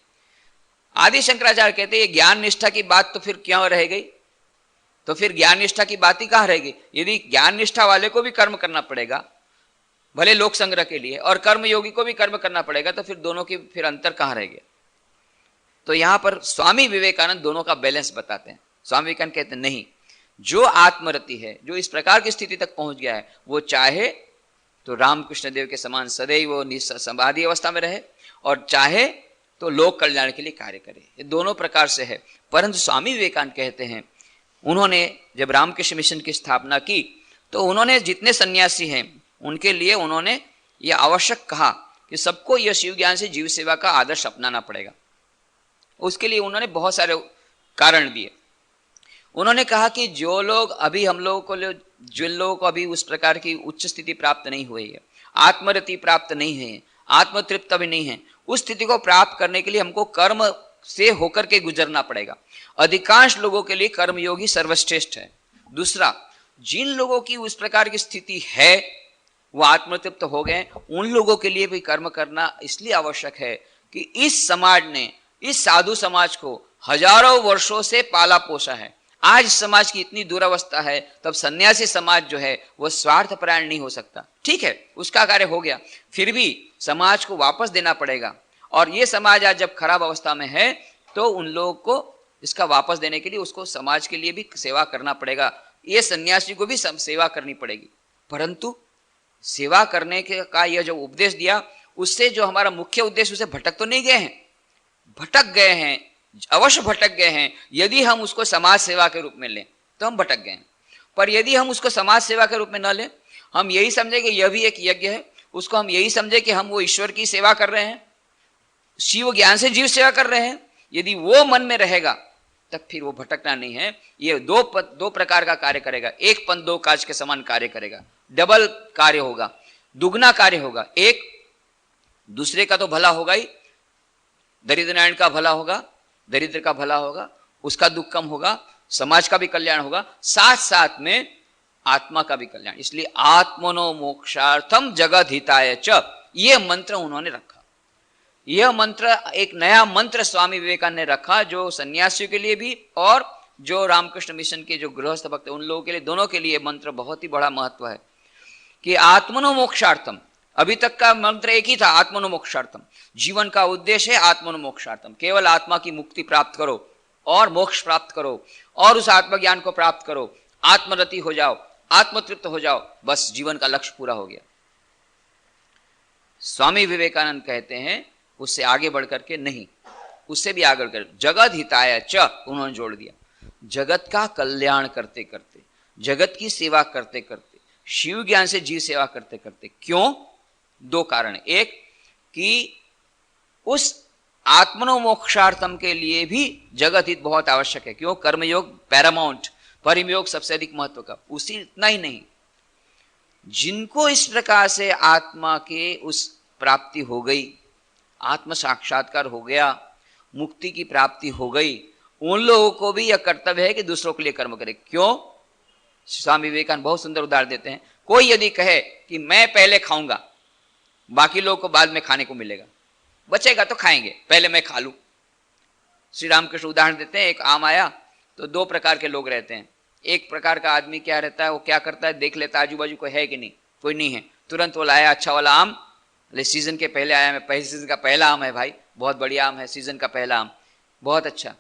आदि शंकराचार्य कहते हैं ज्ञान निष्ठा की बात तो फिर क्यों रह गई? तो फिर ज्ञान निष्ठा की बात ही कहां रहेगी? यदि ज्ञान निष्ठा वाले को भी कर्म करना पड़ेगा भले लोक संग्रह के लिए, और कर्म योगी को भी कर्म करना पड़ेगा, तो फिर दोनों की फिर अंतर कहां रह गया? तो यहां पर स्वामी विवेकानंद दोनों का बैलेंस बताते हैं। स्वामी विवेकानंद कहते हैं नहीं, जो आत्मरति है, जो इस प्रकार की स्थिति तक पहुंच गया है, वो चाहे तो रामकृष्ण देव के समान सदैव वो समाधि अवस्था में रहे और चाहे तो लोक कल्याण के लिए कार्य करे। ये दोनों प्रकार से है। परंतु स्वामी विवेकानंद कहते हैं, उन्होंने जब रामकृष्ण मिशन की स्थापना की तो उन्होंने जितने सन्यासी हैं उनके लिए उन्होंने यह आवश्यक कहा कि सबको यह शिव ज्ञान से जीव सेवा का आदर्श अपनाना पड़ेगा। उसके लिए उन्होंने बहुत सारे कारण दिए। उन्होंने कहा कि जो लोग अभी हम लोगों को, जिन लोगों को अभी उस प्रकार की उच्च स्थिति प्राप्त नहीं हुई है, आत्मरति प्राप्त नहीं है, आत्मतृप्त भी नहीं है, उस स्थिति को प्राप्त करने के लिए हमको कर्म से होकर के गुजरना पड़ेगा। अधिकांश लोगों के लिए कर्मयोगी सर्वश्रेष्ठ है। दूसरा, जिन लोगों की उस प्रकार की स्थिति है, वो आत्मतृप्त हो गए, उन लोगों के लिए भी कर्म करना इसलिए आवश्यक है कि इस समाज ने, इस साधु समाज को हजारों वर्षों से पाला पोसा है। आज समाज की इतनी दुरावस्था है, तब सन्यासी समाज जो है वो स्वार्थपरायण नहीं हो सकता। ठीक है, उसका कार्य हो गया, फिर भी समाज को वापस देना पड़ेगा। और ये समाज आज जब खराब अवस्था में है तो उन लोगों को इसका वापस देने के लिए उसको समाज के लिए भी सेवा करना पड़ेगा। ये सन्यासी को भी सेवा करनी पड़ेगी। परंतु सेवा करने का यह जो उपदेश दिया, उससे जो हमारा मुख्य उद्देश्य, उसे भटक तो नहीं गए हैं? भटक गए हैं, अवश्य भटक गए हैं। यदि हम उसको समाज सेवा के रूप में लें तो हम भटक गए हैं, पर यदि हम उसको समाज सेवा के रूप में न लें, हम यही समझे कि यह भी एक यज्ञ है, उसको हम यही समझे कि हम वो ईश्वर की सेवा कर रहे हैं, शिव ज्ञान से जीव सेवा कर रहे हैं, यदि वो मन में रहेगा तब फिर वो भटकना नहीं है। ये दो प्रकार का कार्य करेगा। एक पंथ दो काज के समान कार्य करेगा, डबल कार्य होगा, दुगना कार्य होगा। एक दूसरे का तो भला होगा ही, दरिद्र नारायण का भला होगा, दरिद्र का भला होगा, उसका दुख कम होगा, समाज का भी कल्याण होगा, साथ साथ में आत्मा का भी कल्याण। इसलिए आत्मनो मोक्षार्थम जगत हिताय च, ये मंत्र उन्होंने रखा। यह मंत्र एक नया मंत्र स्वामी विवेकानंद ने रखा, जो सन्यासियों के लिए भी और जो रामकृष्ण मिशन के जो गृहस्थ भक्त उन लोगों के लिए, दोनों के लिए मंत्र बहुत ही बड़ा महत्व है कि आत्मनो मोक्षार्थम। अभी तक का मंत्र एक ही था, आत्मनो मोक्षार्थम। जीवन का उद्देश्य है आत्मनो मोक्षार्थम, केवल आत्मा की मुक्ति प्राप्त करो और मोक्ष प्राप्त करो और उस आत्मज्ञान को प्राप्त करो, आत्मरति हो जाओ, आत्मतृप्त हो जाओ, बस जीवन का लक्ष्य पूरा हो गया। स्वामी विवेकानंद कहते हैं उससे आगे बढ़ करके नहीं, उससे भी आगे बढ़कर जगत हिताय च उन्होंने जोड़ दिया। जगत का कल्याण करते करते, जगत की सेवा करते करते, शिव ज्ञान से जीव सेवा करते करते। क्यों? दो कारण। एक कि उस आत्मनोमोक्षार्थम के लिए भी जगत हित बहुत आवश्यक है। क्यों? कर्मयोग पैरामाउंट, परिमयोग सबसे अधिक महत्व का। उसी इतना ही नहीं, जिनको इस प्रकार से आत्मा के उस प्राप्ति हो गई, आत्म साक्षात्कार हो गया, मुक्ति की प्राप्ति हो गई, उन लोगों को भी यह कर्तव्य है कि दूसरों के लिए कर्म करे। क्यों? स्वामी विवेकानंद बहुत सुंदर उदाहरण देते हैं। कोई यदि कहे कि मैं पहले खाऊंगा, बाकी लोगों को बाद में खाने को मिलेगा, बचेगा तो खाएंगे, पहले मैं खा लूं। श्री रामकृष्ण उदाहरण देते हैं, एक आम आया तो दो प्रकार के लोग रहते हैं। एक प्रकार का आदमी क्या रहता है, वो क्या करता है, देख लेता है आजू बाजू कोई है कि नहीं, कोई नहीं है, तुरंत वो लाया अच्छा वाला आम, सीजन के पहले आया, मैं पहले सीजन का पहला आम है भाई, बहुत बढ़िया आम है, सीजन का पहला आम, बहुत अच्छा।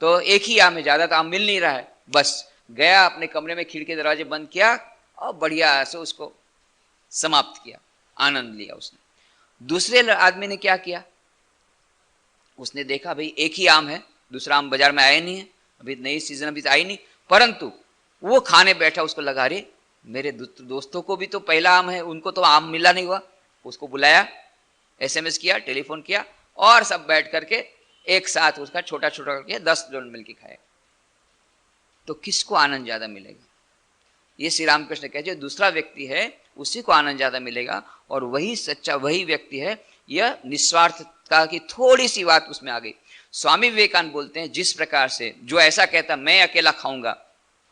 तो एक ही आम है, ज्यादा तो आम मिल नहीं रहा है, बस गया अपने कमरे में, खिड़की दरवाजे बंद किया और बढ़िया से उसको समाप्त किया, आनंद लिया उसने। दूसरे आदमी ने क्या किया, उसने देखा भाई एक ही आम है, दूसरा आम बाजार में आया नहीं है, अभी नई सीजन अभी आई नहीं, परंतु वो खाने बैठा, उसको लगा अरे मेरे दोस्तों को भी तो पहला आम है, उनको तो आम मिला नहीं हुआ। उसको बुलाया, SMS किया, टेलीफोन किया और सब बैठ करके एक साथ उसका छोटा छोटा करके 10 जन मिलकर खाए। तो किसको आनंद ज्यादा मिलेगा? ये श्री रामकृष्ण कहते हैं, दूसरा व्यक्ति है उसी को आनंद ज्यादा मिलेगा, और वही सच्चा वही व्यक्ति है। यह निस्वार्थता की थोड़ी सी बात उसमें आ गई। स्वामी विवेकानंद बोलते हैं, जिस प्रकार से जो ऐसा कहता मैं अकेला खाऊंगा,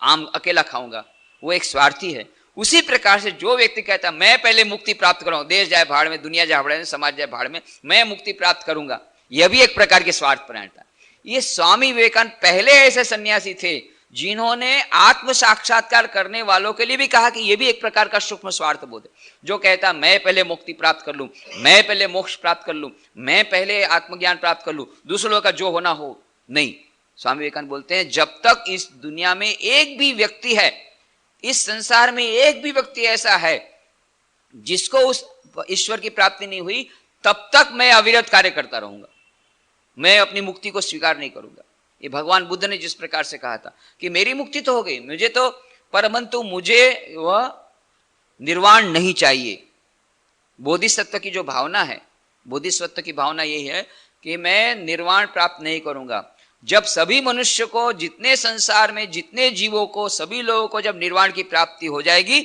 आम अकेला खाऊंगा, वो एक स्वार्थी है। उसी प्रकार से जो व्यक्ति कहता मैं पहले मुक्ति प्राप्त करूंगा, देश जाए भाड़ में, दुनिया जाए भाड़ में, समाज जाए भाड़ में, मैं मुक्ति प्राप्त करूंगा, यह भी एक प्रकार के स्वार्थ परायणता। ये स्वामी विवेकानंद पहले ऐसे सन्यासी थे जिन्होंने आत्म साक्षात्कार करने वालों के लिए भी कहा कि यह भी एक प्रकार का सूक्ष्म स्वार्थ बोध है। जो कहता मैं पहले मुक्ति प्राप्त कर लूं, मैं पहले मोक्ष प्राप्त कर लूं, मैं पहले आत्मज्ञान प्राप्त कर लूं, दूसरों का जो होना हो, नहीं। स्वामी विवेकानंद बोलते हैं जब तक इस दुनिया में एक भी व्यक्ति है, इस संसार में एक भी व्यक्ति ऐसा है जिसको उस ईश्वर की प्राप्ति नहीं हुई, तब तक मैं अविरत कार्य करता रहूंगा, मैं अपनी मुक्ति को स्वीकार नहीं करूंगा। ये भगवान बुद्ध ने जिस प्रकार से कहा था कि मेरी मुक्ति तो हो गई, मुझे तो, परंतु मुझे वह निर्वाण नहीं चाहिए। बोधिसत्व की जो भावना है, बोधिसत्व की भावना यही है कि मैं निर्वाण प्राप्त नहीं करूंगा। जब सभी मनुष्य को, जितने संसार में जितने जीवों को, सभी लोगों को जब निर्वाण की प्राप्ति हो जाएगी,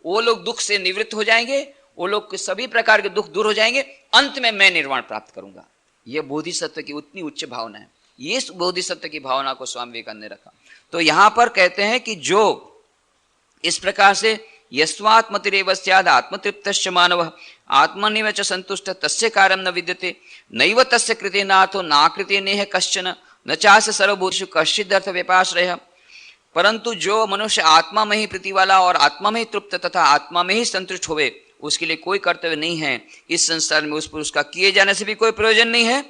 वो लोग दुख से निवृत्त हो जाएंगे, वो लोग सभी प्रकार के दुख दूर हो जाएंगे, अंत में मैं निर्वाण प्राप्त करूंगा। यह बोधिसत्व की उतनी उच्च भावना है। ये बोधिसत्व की भावना को स्वामी विवेकानंद ने रखा। तो यहां पर कहते हैं कि जो इस प्रकार से यस्वात्मतिरेव स्याद् आत्मतृप्तश्च मानवः आत्मनेव च संतुष्ट तस्य कार्यं न विद्यते नैव तस्य कृते नाथो नाकृते नेह कश्चन न चास्य सर्वभूतेषु कश्चिदर्थ व्यपाश्रयः। परंतु जो मनुष्य आत्मा में ही प्रीति वाला और आत्मा में ही तृप्त तथा आत्मा में ही संतुष्ट होवे, उसके लिए कोई कर्तव्य नहीं है इस संसार में। उस पुरुष का किए जाने से भी कोई प्रयोजन नहीं है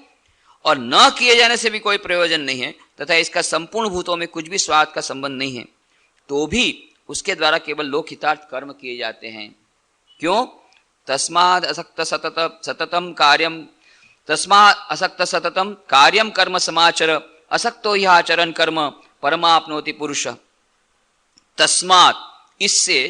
और न किए जाने से भी कोई प्रयोजन नहीं है, तथा इसका संपूर्ण भूतों में कुछ भी स्वार्थ का संबंध नहीं है, तो भी उसके द्वारा केवल लोकहितार्थ कर्म किए जाते हैं। क्यों? तस्माद् असक्त सततम कार्यम, तस्माद् असक्त सततम कार्यम कर्म समाचर असक्तो हि आचरण कर्म परमाप्नोति पुरुष। तस्मात्, इससे,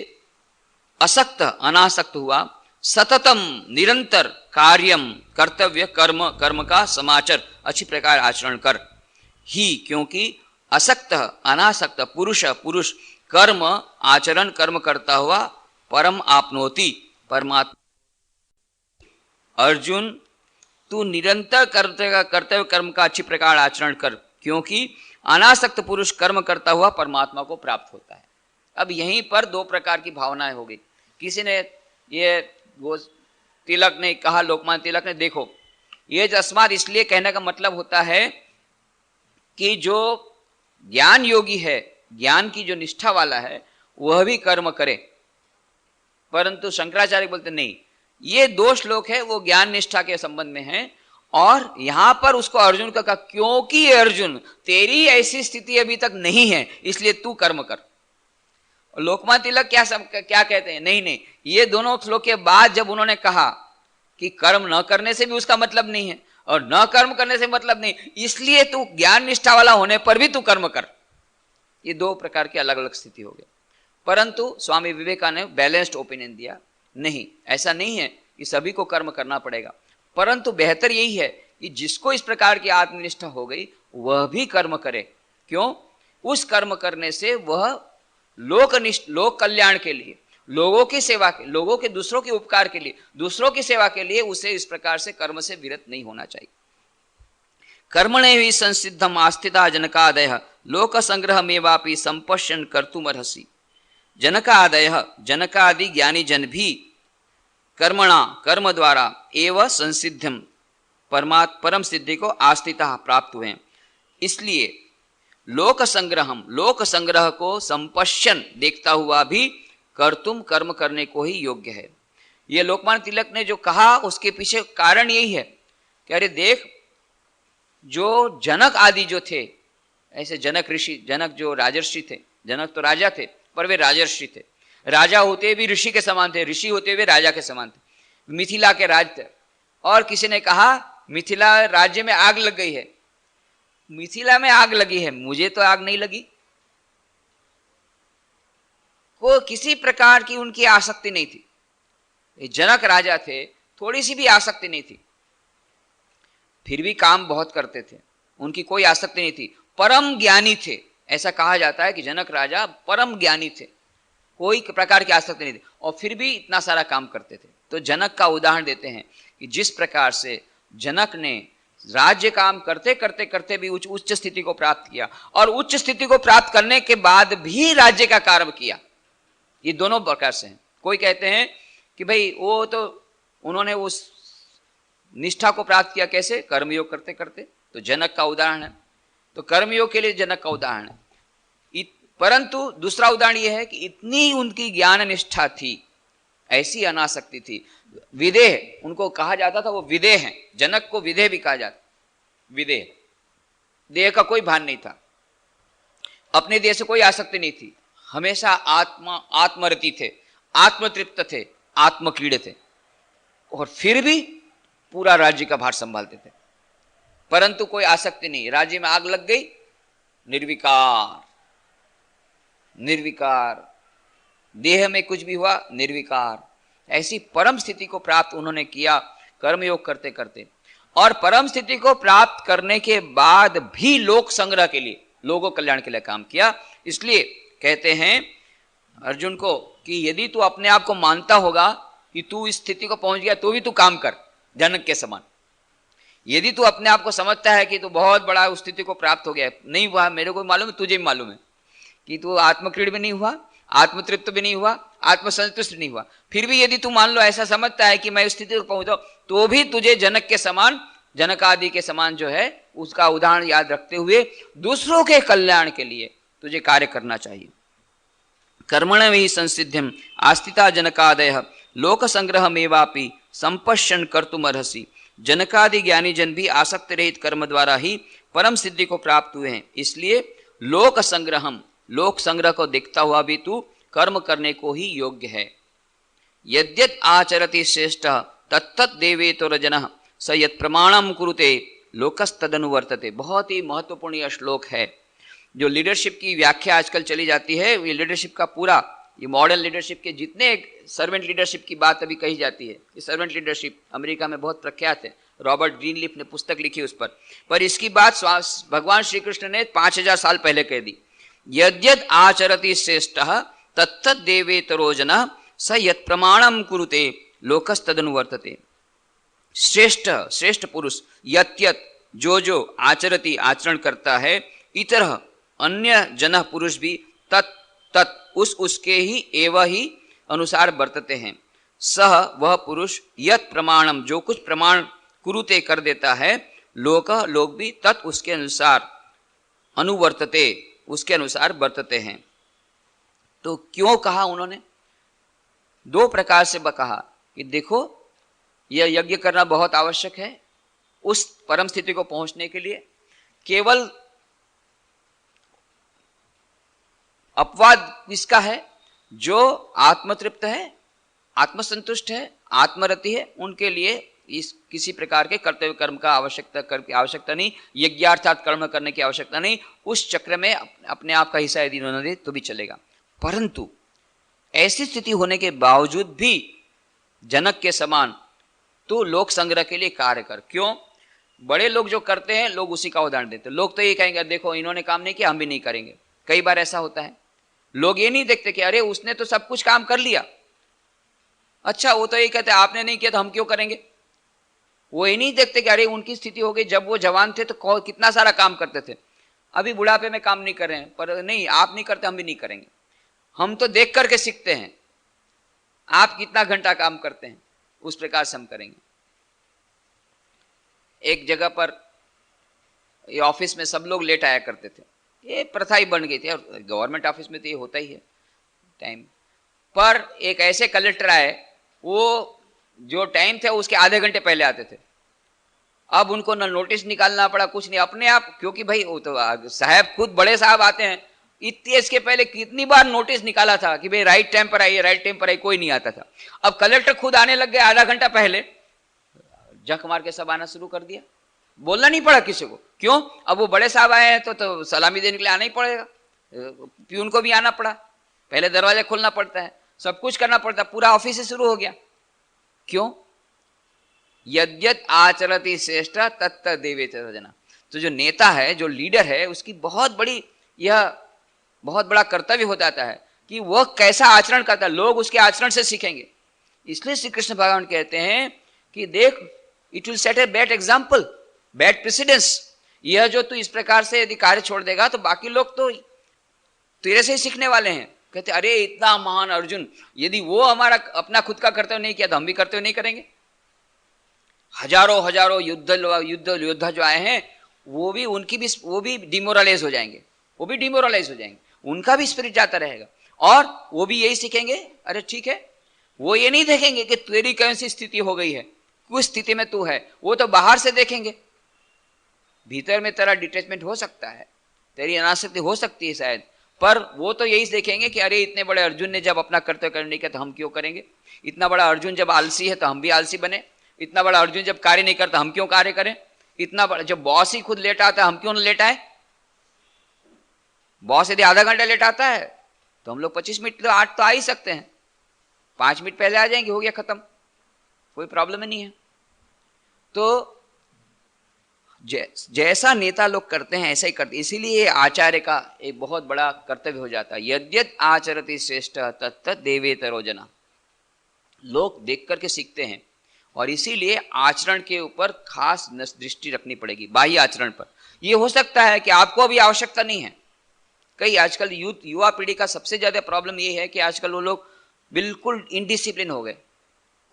असक्त अनासक्त हुआ, सततम निरंतर, कार्यम कर्तव्य, कर्म कर्म का समाचर अच्छी प्रकार आचरण कर, ही क्योंकि असक्त अनासक्त पुरुष पुरुष कर्म आचरण कर्म करता हुआ परम आपनोति परमात्मा। अर्जुन, तू निरंतर कर्तव्य कर्म का अच्छी प्रकार आचरण कर, क्योंकि अनासक्त पुरुष कर्म करता हुआ परमात्मा को प्राप्त होता है। अब यहीं पर दो प्रकार की भावनाएं हो गई। किसी ने ये वो तिलक ने कहा, लोकमान्य तिलक ने, देखो ये तस्मात् इसलिए कहने का मतलब होता है कि जो ज्ञान योगी है, ज्ञान की जो निष्ठा वाला है, वह भी कर्म करे। परंतु शंकराचार्य बोलते नहीं, ये दो श्लोक है वो ज्ञान निष्ठा के संबंध में है, और यहां पर उसको अर्जुन का कहा क्योंकि अर्जुन तेरी ऐसी स्थिति अभी तक नहीं है, इसलिए तू कर्म कर। लोकमान्य तिलक क्या कहते हैं, नहीं नहीं, ये दोनों श्लोक के बाद जब उन्होंने कहा कि कर्म न करने से भी उसका मतलब नहीं है और न कर्म करने से मतलब नहीं, इसलिए तू ज्ञान निष्ठा वाला होने पर भी तू कर्म कर। ये दो प्रकार की अलग अलग स्थिति हो गई। परंतु स्वामी विवेकानंद ने बैलेंस्ड ओपिनियन दिया, नहीं ऐसा नहीं है कि सभी को कर्म करना पड़ेगा, परंतु बेहतर यही है कि जिसको इस प्रकार की आत्मनिष्ठा हो गई वह भी कर्म करे। क्यों? उस कर्म करने से वह लोक कल्याण के लिए, लोगों की सेवा के, लोगों के दूसरों के उपकार के लिए, दूसरों की सेवा के लिए उसे इस प्रकार से कर्म से विरत नहीं होना चाहिए। कर्मणे ही संसिद्धम आस्थिता जनकादय लोक संग्रह में वापी संपश्यन कर्तुमर्हसि। जनकादय, जनकादि ज्ञानी जन भी कर्मणा, कर्म द्वारा एवं संसिद्धम परम सिद्धि को आस्थिता प्राप्त हुए, इसलिए लोक संग्रहम, लोक संग्रह को संपश्यन, देखता हुआ भी कर्तुम, कर्म करने को ही योग्य है। ये लोकमान्य तिलक ने जो कहा उसके पीछे कारण यही है कि अरे देख, जो जनक आदि जो थे, ऐसे जनक ऋषि, जनक जो राजर्षि थे, जनक तो राजा थे पर वे राजर्षि थे, राजा होते भी ऋषि के समान थे, ऋषि होते हुए राजा के समान थे, मिथिला के राज थे। और किसी ने कहा मिथिला राज्य में आग लग गई है, मिथिला में आग लगी है, मुझे तो आग नहीं लगी। को किसी प्रकार की उनकी आसक्ति नहीं थी। ये जनक राजा थे, थोड़ी सी भी आसक्ति नहीं थी, फिर भी काम बहुत करते थे, उनकी कोई आसक्ति नहीं थी, परम ज्ञानी थे। ऐसा कहा जाता है कि जनक राजा परम ज्ञानी थे, कोई प्रकार की आसक्ति नहीं थी, और फिर भी इतना सारा काम करते थे। तो जनक का उदाहरण देते हैं कि जिस प्रकार से जनक ने राज्य काम करते करते करते भी उच्च स्थिति को प्राप्त किया, और उच्च स्थिति को प्राप्त करने के बाद भी राज्य का कार्य किया, ये दोनों प्रकार से हैं। कोई कहते हैं कि भाई वो तो उन्होंने उस निष्ठा को प्राप्त किया कैसे? कर्मयोग करते करते, तो जनक का उदाहरण है, तो कर्मयोग के लिए जनक का उदाहरण है। परंतु दूसरा उदाहरण यह है कि इतनी उनकी ज्ञान निष्ठा थी, ऐसी अनासक्ति थी, विदेह उनको कहा जाता था, वो विदेह हैं, जनक को विदेह भी कहा जाता, विदेह, देह का कोई भान नहीं था, अपने देह से कोई आसक्ति नहीं थी, हमेशा आत्मरति थे, आत्मतृप्त थे, आत्मक्रीड़े थे, और फिर भी पूरा राज्य का भार संभालते थे, परंतु कोई आसक्ति नहीं। राज्य में आग लग गई, निर्विकार, निर्विकार, देह में कुछ भी हुआ निर्विकार, ऐसी परम स्थिति को प्राप्त उन्होंने किया कर्मयोग करते करते। और परम स्थिति को प्राप्त करने के बाद भी लोक संग्रह के लिए, लोगों कल्याण के लिए काम किया। इसलिए कहते हैं अर्जुन को कि यदि तू अपने आप को मानता होगा कि तू इस स्थिति को पहुंच गया, तो भी तू काम कर जनक के समान। यदि तू अपने आप को समझता है कि तू बहुत बड़ा उस स्थिति को प्राप्त हो गया, नहीं हुआ, मेरे को मालूम है, तुझे भी मालूम है कि तू आत्मक्रीड़ भी नहीं हुआ, आत्मतृप्त भी नहीं हुआ, आत्मसंतुष्ट नहीं हुआ, फिर भी यदि तू मान लो ऐसा समझता है कि मैं उस स्थिति को पहुंचा, तो भी तुझे जनक के समान, जनक आदि के समान जो है उसका उदाहरण याद रखते हुए दूसरों के कल्याण के लिए तुझे कार्य करना चाहिए। कर्मण में ही संसिद्धिम आस्थिता जनकादय लोक संग्रह मेवापि संपश्यन कर्तुमर्हसि। जनकादि ज्ञानी जन भी आसक्त रहित कर्म द्वारा ही परम सिद्धि को प्राप्त हुए हैं, इसलिए लोक संग्रहम, लोक संग्रह को देखता हुआ भी तू कर्म करने को ही योग्य है। यद्यत आचरति श्रेष्ठ तत्तत् देवेतर जनः स यत् प्रमाणम कुरुते लोकस्तदनुवर्तते। बहुत ही महत्वपूर्ण यह श्लोक है। जो लीडरशिप की व्याख्या आजकल चली जाती है, ये लीडरशिप का पूरा, ये मॉडल लीडरशिप के जितने सर्वेंट लीडरशिप की बात अभी कही जाती है, ये सर्वेंट लीडरशिप अमेरिका में बहुत प्रख्यात है, रॉबर्ट ग्रीनलीफ ने पुस्तक लिखी उस पर इसकी बात भगवान श्री कृष्ण ने 5000 साल पहले कह दी। यद्यद आचरति श्रेष्ठ तत्तत् देवेतरो जनः स यत् प्रमाणम कुरुते लोकस्तदनुवर्तते। श्रेष्ठ, श्रेष्ठ पुरुष, यत् जो आचरति, आचरण करता है, इतरह अन्य जनः पुरुष भी तत् तत् उसके ही एवं ही अनुसार बरतते हैं। सह वह पुरुष यत् प्रमाणम, जो कुछ प्रमाण कुरुते कर देता है, लोग भी तत् उसके अनुसार अनुवर्तते, उसके अनुसार बरतते हैं। तो क्यों कहा उन्होंने? दो प्रकार से कहा कि देखो यह यज्ञ करना बहुत आवश्यक है उस परम स्थिति को पहुंचने के लिए। केवल अपवाद किसका है? जो आत्मतृप्त है, आत्मसंतुष्ट है, आत्मरति है, उनके लिए इस किसी प्रकार के कर्तव्य कर्म का आवश्यकता नहीं, यज्ञार्थात कर्म करने की आवश्यकता नहीं। उस चक्र में अपने आप का हिस्सा यदि उन्होंने दे तो भी चलेगा। परंतु ऐसी स्थिति होने के बावजूद भी जनक के समान तो लोक संग्रह के लिए कार्य कर। क्यों? बड़े लोग जो करते हैं लोग उसी का उदाहरण देते हैं। लोग तो ये कहेंगे देखो इन्होंने काम नहीं किया हम भी नहीं करेंगे। कई बार ऐसा होता है, लोग ये नहीं देखते कि अरे उसने तो सब कुछ काम कर लिया, अच्छा वो तो ये कहते आपने नहीं किया तो हम क्यों करेंगे। वो ये नहीं देखते कि अरे उनकी स्थिति हो गई, जब वो जवान थे तो कितना सारा काम करते थे, अभी बुढ़ापे में काम नहीं कर रहे हैं, पर नहीं आप नहीं करते हम भी नहीं करेंगे। हम तो देख करके सीखते हैं, आप कितना घंटा काम करते हैं उस प्रकार से हम करेंगे। एक जगह पर ये ऑफिस में सब लोग लेट आया करते थे, ये प्रथा ही बन गई थी, और गवर्नमेंट ऑफिस में तो ये होता ही है टाइम पर। एक ऐसे कलेक्टर आए, वो जो टाइम था उसके आधे घंटे पहले आते थे। अब उनको ना नोटिस निकालना पड़ा, कुछ नहीं, अपने आप, क्योंकि भाई वो तो साहब खुद बड़े साहब आते हैं। इतने इसके पहले कितनी बार नोटिस निकाला था कि भाई राइट टाइम पर आइए, राइट टाइम पर आइए, कोई नहीं आता था। अब कलेक्टर खुद आने लग गए आधा घंटा पहले, जख मार के सब आना शुरू कर दिया, बोलना नहीं पड़ा किसी को। क्यों? अब वो बड़े साहब आए हैं तो सलामी देने के लिए आना ही पड़ेगा। प्यून को भी आना पड़ा, पहले दरवाजा खोलना पड़ता है, सब कुछ करना पड़ता है, पूरा ऑफिस से शुरू हो गया। क्यों? यद्यत आचरति श्रेष्ठ तत्त देवेत जना। तो जो नेता है, जो लीडर है, उसकी बहुत बड़ा कर्तव्य हो जाता है कि वह कैसा आचरण करता है, लोग उसके आचरण से सीखेंगे। इसलिए श्री कृष्ण भगवान कहते हैं कि देख, it will set a bad example, bad precedence. यह जो तू इस प्रकार से यदि कार्य छोड़ देगा तो बाकी लोग तो तेरे से ही सीखने वाले हैं। कहते अरे इतना महान अर्जुन, यदि वो हमारा अपना खुद का कर्तव्य नहीं किया तो हम भी कर्तव्य नहीं करेंगे। हजारों योद्धा जो आए हैं वो भी डिमोरलाइज हो जाएंगे, उनका भी स्पिरिट जाता रहेगा, और वो भी यही सीखेंगे। अरे ठीक है, वो ये नहीं देखेंगे कि तेरी कौन सी स्थिति हो गई है, किस स्थिति में तू है, वो तो बाहर से देखेंगे। भीतर में तेरा डिटैचमेंट हो सकता है, तेरी अनासक्ति हो सकती है शायद, पर वो तो यही देखेंगे कि अरे इतने बड़े अर्जुन ने जब अपना कर्तव्य करने का तो हम क्यों करेंगे। इतना बड़ा अर्जुन जब आलसी है तो हम भी आलसी बने। इतना बड़ा अर्जुन जब कार्य नहीं करता हम क्यों कार्य करें। इतना बड़ा जब बॉस ही खुद लेट आता है हम क्यों न लेट आए। बॉस यदि आधा घंटा लेट आता है तो हम लोग 25 मिनट तो 8 तो आ ही सकते हैं, 5 मिनट पहले आ जाएंगे, हो गया खत्म, कोई प्रॉब्लम नहीं है। तो जैसा नेता लोग करते हैं ऐसा ही करते, इसीलिए आचार्य का एक बहुत बड़ा कर्तव्य हो जाता है। यद्यत आचरति श्रेष्ठ तत्त देवेतरो जना। लोग देख करके सीखते हैं, और इसीलिए आचरण के ऊपर खास दृष्टि रखनी पड़ेगी, बाह्य आचरण पर। यह हो सकता है कि आपको अभी आवश्यकता नहीं है। कई आजकल युवा पीढ़ी का सबसे ज्यादा प्रॉब्लम यह है कि आजकल वो लोग बिल्कुल इनडिसिप्लिन हो गए।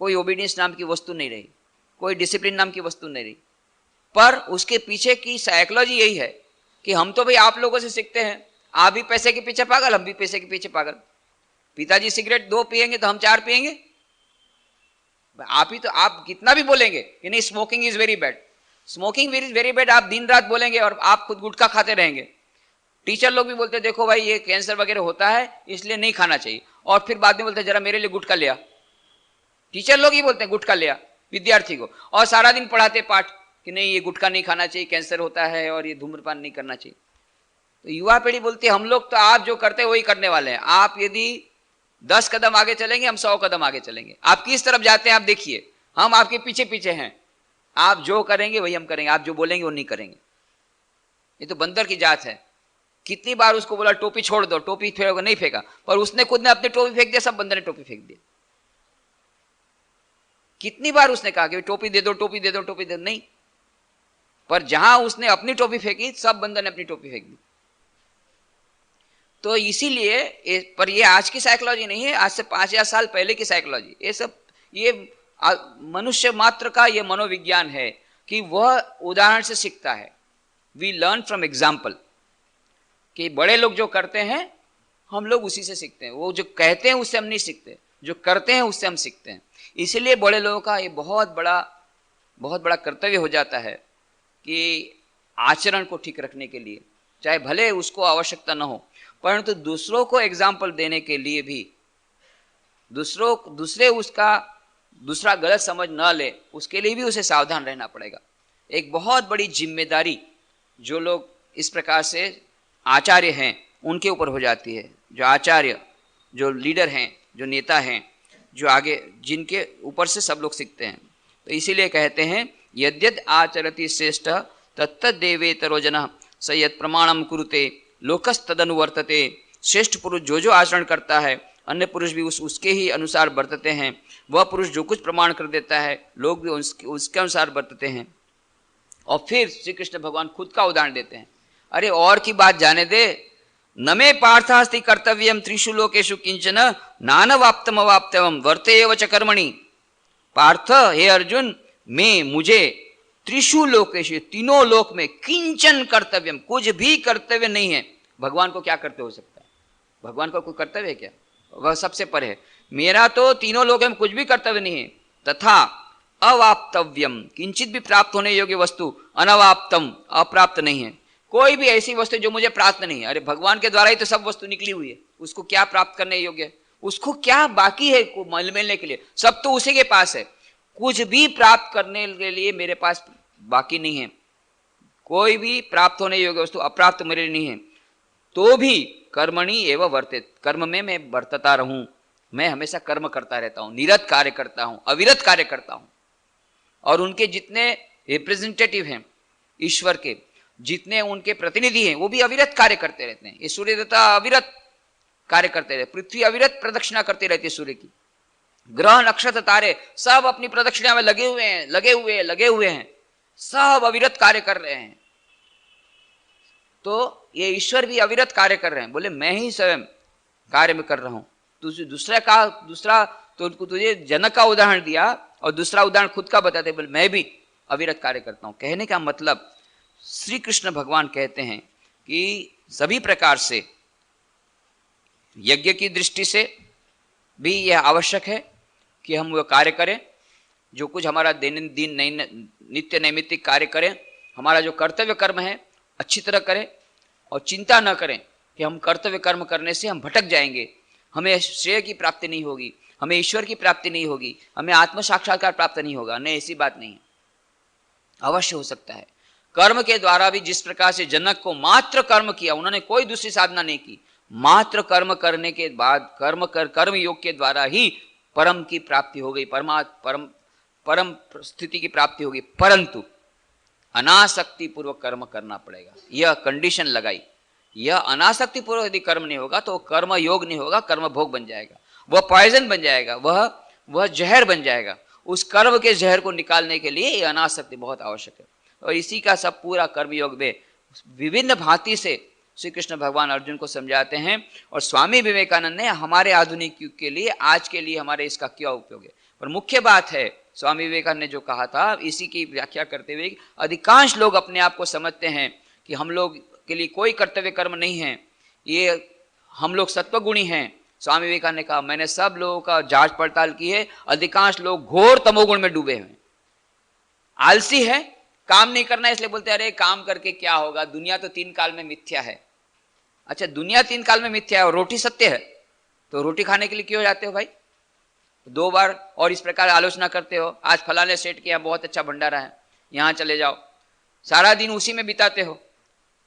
कोई ओबीडियंस नाम की वस्तु नहीं रही, कोई डिसिप्लिन नाम की वस्तु नहीं रही। पर उसके पीछे की साइकोलॉजी यही है कि हम तो भाई आप लोगों से सीखते हैं, आप भी पैसे के पीछे पागल, हम भी पैसे के पीछे पागल। पिताजी सिगरेट 2 पिएंगे तो हम 4 पिएंगे। आप कितना भी बोलेंगे कि नहीं smoking is very bad, smoking is very bad, आप दिन रात बोलेंगे और आप खुद गुटखा खाते रहेंगे। टीचर लोग भी बोलते हैं देखो भाई ये कैंसर वगैरह होता है इसलिए नहीं खाना चाहिए, और फिर बाद में बोलते हैं जरा मेरे लिए गुटखा लिया। टीचर लोग ही बोलते हैं गुटखा लिया विद्यार्थी को, और सारा दिन पढ़ाते पाठ कि नहीं ये गुटखा नहीं खाना चाहिए, कैंसर होता है, और ये धूम्रपान नहीं करना चाहिए। तो युवा पीढ़ी बोलती है हम लोग तो आप जो करते हैं वही करने वाले हैं। आप यदि 10 कदम आगे चलेंगे हम 100 कदम आगे चलेंगे। आप किस तरफ जाते हैं आप देखिए, हम आपके पीछे पीछे हैं। आप जो करेंगे वही हम करेंगे, आप जो बोलेंगे वो नहीं करेंगे। ये तो बंदर की जात है। कितनी बार उसको बोला टोपी छोड़ दो, टोपी फेंको, नहीं फेंका, पर उसने खुद ने अपनी टोपी फेंक दिया, सब बंदर ने टोपी फेंक दिया। कितनी बार उसने कहा कि टोपी दे दो, टोपी दे दो, टोपी दे दो, नहीं, पर जहां उसने अपनी टोपी फेंकी सब बंदर ने अपनी टोपी फेंक दी। तो इसीलिए पर ये आज की साइकोलॉजी नहीं है, आज से 5000 साल पहले की साइकोलॉजी। ये मनुष्य मात्र का ये मनोविज्ञान है कि वह उदाहरण से सीखता है। वी लर्न फ्रॉम एग्जाम्पल, कि बड़े लोग जो करते हैं हम लोग उसी से सीखते हैं। वो जो कहते हैं उससे हम नहीं सीखते, जो करते हैं उससे हम सीखते हैं। इसीलिए बड़े लोगों का ये बहुत बड़ा कर्तव्य हो जाता है कि आचरण को ठीक रखने के लिए, चाहे भले उसको आवश्यकता न हो, परंतु दूसरों को एग्जाम्पल देने के लिए भी, दूसरे उसका दूसरा गलत समझ न ले, उसके लिए भी उसे सावधान रहना पड़ेगा। एक बहुत बड़ी जिम्मेदारी जो लोग इस प्रकार से आचार्य हैं उनके ऊपर हो जाती है। जो आचार्य, जो लीडर हैं, जो नेता हैं, जो आगे जिनके ऊपर से सब लोग सीखते हैं। तो इसीलिए कहते हैं यद्यद आचरति श्रेष्ठ तत्तदेवेतरो जनः स यत् प्रमाणम कुरुते लोकस्तदनुवर्तते। श्रेष्ठ पुरुष जो जो आचरण करता है, अन्य पुरुष भी उसके ही अनुसार बरतते हैं। वह पुरुष जो कुछ प्रमाण कर देता है, लोग भी उसके अनुसार बरतते हैं। और फिर श्री कृष्ण भगवान खुद का उदाहरण देते हैं। अरे और की बात जाने दे, न मे पार्थास्ति कर्तव्यम त्रिषु लोकेषु किंचन नानवाप्तम अवाप्तम वर्ते एव च कर्मणि। पार्थ, हे अर्जुन, मुझे त्रिषु लोकेषु, तीनों लोक में, किंचन कर्तव्यम, कुछ भी कर्तव्य नहीं है। भगवान को क्या कर्तव्य हो सकता है? भगवान का कोई कर्तव्य है क्या? वह सबसे पर है। मेरा तो तीनों लोक में कुछ भी कर्तव्य नहीं है। तथा अवाप्तव्यम, किंचित भी प्राप्त होने योग्य वस्तु, अनवाप्तम, अप्राप्त नहीं है। कोई भी ऐसी वस्तु जो मुझे प्राप्त नहीं है। अरे भगवान के द्वारा ही तो सब वस्तु निकली हुई है, उसको क्या प्राप्त करने योग्य है? उसको क्या बाकी है मिलने के लिए? सब तो उसी के पास है। कुछ भी प्राप्त करने के लिए मेरे पास बाकी नहीं है। कोई भी प्राप्त होने योग्य वस्तु अप्राप्त मेरे लिए नहीं है। तो भी कर्मणि एवं वर्तित, कर्म में मैं बरतता रहूं। मैं हमेशा कर्म करता रहता हूं, निरत कार्य करता हूं, अविरत कार्य करता हूं। और उनके जितने रिप्रेजेंटेटिव हैं ईश्वर के, जितने उनके प्रतिनिधि हैं, वो भी अविरत कार्य करते रहते हैं। ये सूर्य देवता अविरत कार्य करते रहते, पृथ्वी अविरत प्रदक्षिणा करती रहती है सूर्य की। ग्रह नक्षत्र तारे सब अपनी प्रदक्षिणा में लगे हुए हैं, सब अविरत कार्य कर रहे हैं। तो ये ईश्वर भी अविरत कार्य कर रहे हैं। बोले मैं ही स्वयं कार्य में कर रहा हूं। दूसरा तो तुझे जनक का उदाहरण दिया और दूसरा उदाहरण खुद का बताते, बोले मैं भी अविरत कार्य करता हूं। कहने का मतलब श्री कृष्ण भगवान कहते हैं कि सभी प्रकार से यज्ञ की दृष्टि से भी यह आवश्यक है कि हम वो कार्य करें, जो कुछ हमारा दैनंदिन नित्य नैमित्तिक कार्य करें, हमारा जो कर्तव्य कर्म है अच्छी तरह करें और चिंता न करें कि हम कर्तव्य कर्म करने से हम भटक जाएंगे, हमें श्रेय की प्राप्ति नहीं होगी, हमें ईश्वर की प्राप्ति नहीं होगी, हमें आत्म साक्षात्कार प्राप्त नहीं होगा। नहीं, ऐसी बात नहीं है, अवश्य हो सकता है। कर्म के द्वारा भी जिस प्रकार से जनक को मात्र कर्म किया, उन्होंने कोई दूसरी साधना नहीं की, मात्र कर्म करने के बाद कर्म योग के द्वारा ही परम की प्राप्ति हो गई, परम स्थिति की प्राप्ति होगी। परंतु अनासक्ति पूर्वक कर्म करना पड़ेगा, यह कंडीशन लगाई। यह अनासक्ति पूर्वक यदि कर्म नहीं होगा तो कर्म योग नहीं होगा, कर्म भोग बन जाएगा, वह पॉइजन बन जाएगा, वह जहर बन जाएगा। उस कर्म के जहर को निकालने के लिए यह अनासक्ति बहुत आवश्यक है। और इसी का सब पूरा कर्मयोग में विभिन्न भांति से श्री कृष्ण भगवान अर्जुन को समझाते हैं। और स्वामी विवेकानंद ने हमारे आधुनिक युग के लिए, आज के लिए हमारे इसका क्या उपयोग है। पर मुख्य बात है, स्वामी विवेकानंद ने जो कहा था, इसी की व्याख्या करते हुए, अधिकांश लोग अपने आप को समझते हैं कि हम लोग के लिए कोई कर्तव्य कर्म नहीं है, ये हम लोग सत्वगुणी हैं। स्वामी विवेकानंद ने कहा, मैंने सब लोगों का जांच पड़ताल की है, अधिकांश लोग घोर तमोगुण में डूबे हुए, आलसी है, काम नहीं करना, इसलिए बोलते अरे काम करके क्या होगा, दुनिया तो 3 काल में मिथ्या है। अच्छा, दुनिया 3 काल में मिथ्या है और रोटी सत्य है, तो रोटी खाने के लिए क्यों जाते हो भाई 2 बार? और इस प्रकार आलोचना करते हो, आज फलाने सेठ के यहाँ बहुत अच्छा भंडारा है, यहाँ चले जाओ, सारा दिन उसी में बिताते हो।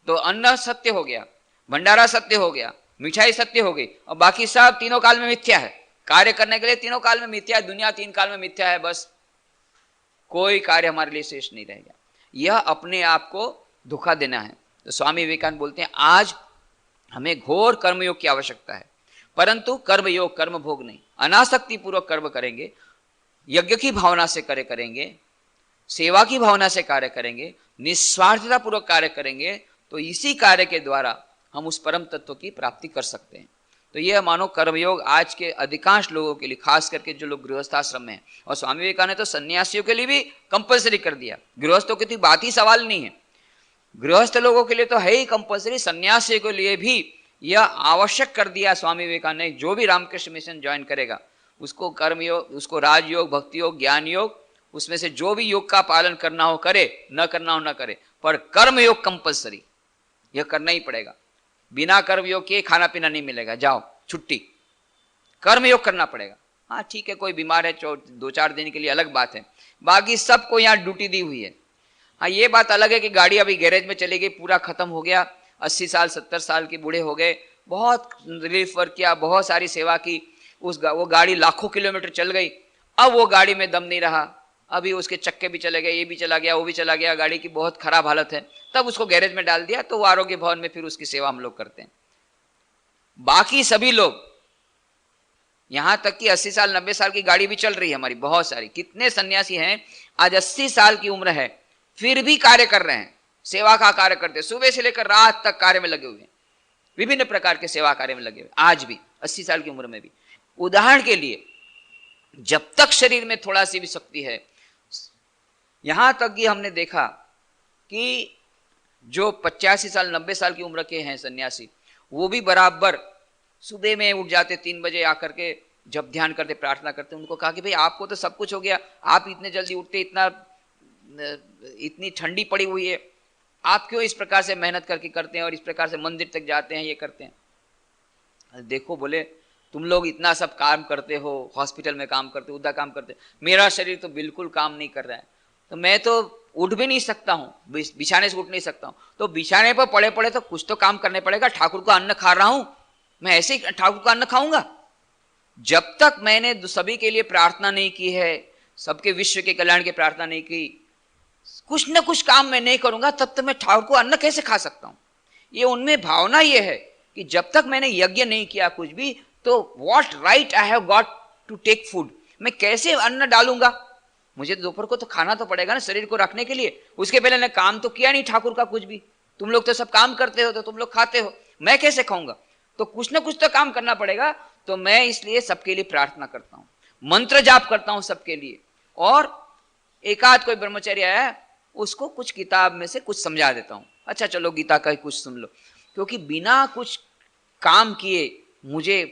तो अन्न सत्य हो गया, भंडारा सत्य हो गया, मिठाई सत्य हो गई, और बाकी सब तीनों काल में मिथ्या है। कार्य करने के लिए तीनों काल में मिथ्या है, दुनिया 3 काल में मिथ्या है, बस कोई कार्य हमारे लिए शेष नहीं रहेगा। यह अपने आप को धोखा देना है। तो स्वामी विवेकानंद बोलते हैं, आज हमें घोर कर्मयोग की आवश्यकता है, परंतु कर्मयोग, कर्म भोग नहीं। अनासक्ति पूर्वक कर्म करेंगे, यज्ञ की भावना से कार्य करेंगे, सेवा की भावना से कार्य करेंगे, निस्वार्थता पूर्वक कार्य करेंगे, तो इसी कार्य के द्वारा हम उस परम तत्व की प्राप्ति कर सकते हैं। तो यह मानो कर्मयोग आज के अधिकांश लोगों के लिए, खास करके जो लोग गृहस्थाश्रम में हैं, और स्वामी विवेकानंद ने तो सन्यासियों के लिए भी कंपलसरी कर दिया, गृहस्थों की तो बात ही सवाल नहीं है, गृहस्थ लोगों के लिए तो है ही कंपलसरी, सन्यासियों के लिए भी यह आवश्यक कर दिया स्वामी विवेकानंद ने। जो भी रामकृष्ण मिशन ज्वाइन करेगा उसको कर्मयोग, उसको राजयोग, भक्ति योग, ज्ञान योग, उसमें से जो भी योग का पालन करना हो करे, न करना हो न करे, पर कर्मयोग कंपलसरी, यह करना ही पड़ेगा। बिना कर्मयोग के खाना पीना नहीं मिलेगा, जाओ छुट्टी, कर्मयोग करना पड़ेगा। हाँ ठीक है, कोई बीमार है 2-4 दिन के लिए अलग बात है, बाकी सबको यहाँ ड्यूटी दी हुई है। हाँ ये बात अलग है कि गाड़ी अभी गैरेज में चली गई, पूरा खत्म हो गया, 80 साल 70 साल के बूढ़े हो गए, बहुत रिलीफ वर्क किया, बहुत सारी सेवा की, वो गाड़ी लाखों किलोमीटर चल गई, अब वो गाड़ी में दम नहीं रहा, अभी उसके चक्के भी चले गए, ये भी चला गया, वो भी चला गया, गाड़ी की बहुत खराब हालत है, तब उसको गैरेज में डाल दिया, तो वो आरोग्य भवन में फिर उसकी सेवा हम लोग करते हैं। बाकी सभी लोग, यहां तक कि 80 साल 90 साल की गाड़ी भी चल रही है हमारी, बहुत सारी, कितने सन्यासी हैं आज 80 साल की उम्र है फिर भी कार्य कर रहे हैं, सेवा का कार्य करते हैं, सुबह से लेकर रात तक कार्य में लगे हुए हैं, विभिन्न प्रकार के सेवा कार्य में लगे हुए आज भी 80 साल की उम्र में भी। उदाहरण के लिए, जब तक शरीर में थोड़ा सी भी शक्ति है, यहां तक कि हमने देखा कि जो 85 साल 90 साल की उम्र के हैं सन्यासी, वो भी बराबर सुबह में उठ जाते 3 बजे आकर के, जब ध्यान करते प्रार्थना करते। उनको कहा कि भाई आपको तो सब कुछ हो गया, आप इतने जल्दी उठते, इतनी ठंडी पड़ी हुई है, आप क्यों इस प्रकार से मेहनत करके करते हैं और इस प्रकार से मंदिर तक जाते हैं, ये करते हैं। देखो बोले, तुम लोग इतना सब काम करते हो, हॉस्पिटल में काम करते हो, उधर काम करते हो, मेरा शरीर तो बिल्कुल काम नहीं कर रहा है, तो मैं तो उठ भी नहीं सकता हूँ, बिछाने से उठ नहीं सकता हूँ, तो बिछाने पर पड़े पड़े तो कुछ तो काम करने पड़ेगा, ठाकुर का अन्न खा रहा हूं, मैं ऐसे ही ठाकुर का अन्न खाऊंगा। जब तक मैंने सभी के लिए प्रार्थना नहीं की है, सबके विश्व के कल्याण की प्रार्थना नहीं की, कुछ न कुछ काम मैं नहीं करूंगा, तब तक मैं ठाकुर को अन्न कैसे खा सकता हूं। ये उनमें भावना ये है कि जब तक मैंने यज्ञ नहीं किया कुछ भी, तो what right I have got to take food, मैं कैसे अन्न डालूंगा, मुझे दोपहर को तो खाना तो पड़ेगा ना शरीर को रखने के लिए, उसके पहले मैंने काम तो किया नहीं ठाकुर का कुछ भी, तुम लोग तो सब काम करते हो, तो तुम लोग खाते हो, मैं कैसे खाऊंगा, तो कुछ ना कुछ तो काम करना पड़ेगा। तो मैं इसलिए सबके लिए प्रार्थना करता हूं, मंत्र जाप करता हूं सबके लिए, और एकाध कोई ब्रह्मचर्य आया उसको कुछ किताब में से कुछ समझा देता हूं, अच्छा चलो गीता का ही कुछ सुन लो, क्योंकि बिना कुछ काम किए मुझे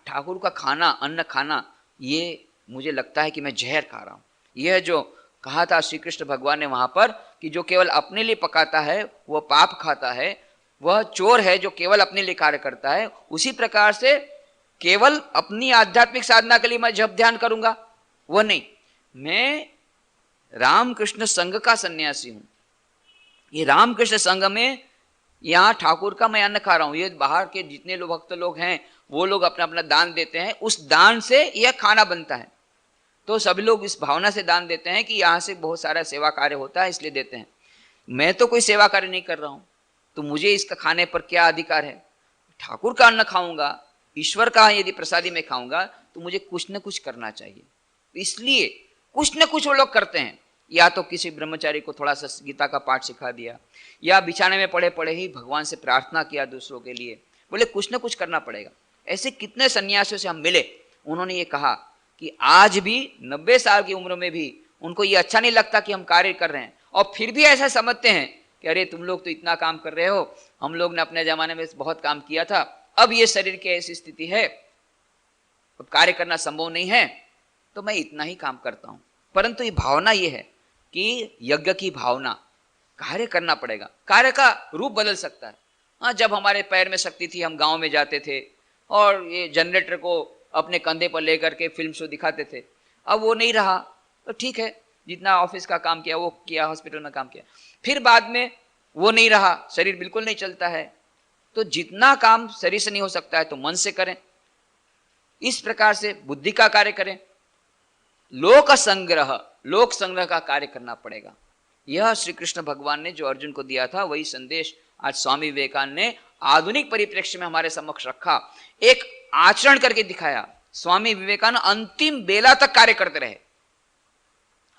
ठाकुर का खाना, अन्न खाना, ये मुझे लगता है कि मैं जहर खा रहा हूं। यह जो कहा था श्री कृष्ण भगवान ने वहां पर कि जो केवल अपने लिए पकाता है वह पाप खाता है, वह चोर है जो केवल अपने लिए कार्य करता है। उसी प्रकार से केवल अपनी आध्यात्मिक साधना के लिए मैं जप ध्यान करूंगा, वह नहीं, मैं रामकृष्ण संघ का सन्यासी हूं, ये रामकृष्ण संघ में यहां ठाकुर का मैं अन्न खा रहा हूं, ये बाहर के जितने लोग भक्त लोग हैं वो लोग अपना अपना दान देते हैं, उस दान से यह खाना बनता है, तो सभी लोग इस भावना से दान देते हैं कि यहां से बहुत सारा सेवा कार्य होता है इसलिए देते हैं। मैं तो कोई सेवा कार्य नहीं कर रहा हूं, तो मुझे इसका खाने पर क्या अधिकार है, ठाकुर का अन्न खाऊंगा, ईश्वर का यदि प्रसादी में खाऊंगा, तो मुझे कुछ न कुछ करना चाहिए। इसलिए कुछ न कुछ वो लोग करते हैं, या तो किसी ब्रह्मचारी को थोड़ा सा गीता का पाठ सिखा दिया, या बिछाने में पड़े पड़े ही भगवान से प्रार्थना किया दूसरों के लिए, बोले कुछ न कुछ करना पड़ेगा। ऐसे कितने सन्यासियों से हम मिले, उन्होंने ये कहा कि आज भी 90 साल की उम्र में भी उनको ये अच्छा नहीं लगता कि हम कार्य कर रहे हैं, और फिर भी ऐसा समझते हैं कि अरे तुम लोग तो इतना काम कर रहे हो, हम लोग ने अपने जमाने में बहुत काम किया था, अब ये शरीर की ऐसी स्थिति है, अब कार्य करना संभव नहीं है, तो मैं इतना ही काम करता हूं। परंतु ये भावना ये है कि यज्ञ की भावना, कार्य करना पड़ेगा, कार्य का रूप बदल सकता है। हाँ, जब हमारे पैर में शक्ति थी हम गांव में जाते थे और ये जनरेटर को अपने कंधे पर लेकर के फिल्म शो दिखाते थे, अब वो नहीं रहा, तो ठीक है, जितना ऑफिस का काम किया वो किया, हॉस्पिटल में काम किया, फिर बाद में वो नहीं रहा, शरीर बिल्कुल नहीं चलता है, तो जितना काम शरीर से नहीं हो सकता है तो मन से करें, इस प्रकार से बुद्धि का कार्य करें, लोक संग्रह का कार्य करना पड़ेगा। यह श्री कृष्ण भगवान ने जो अर्जुन को दिया था वही संदेश आज स्वामी विवेकानंद ने आधुनिक परिप्रेक्ष्य में हमारे समक्ष रखा, एक आचरण करके दिखाया। स्वामी विवेकानंद अंतिम बेला तक कार्य करते रहे,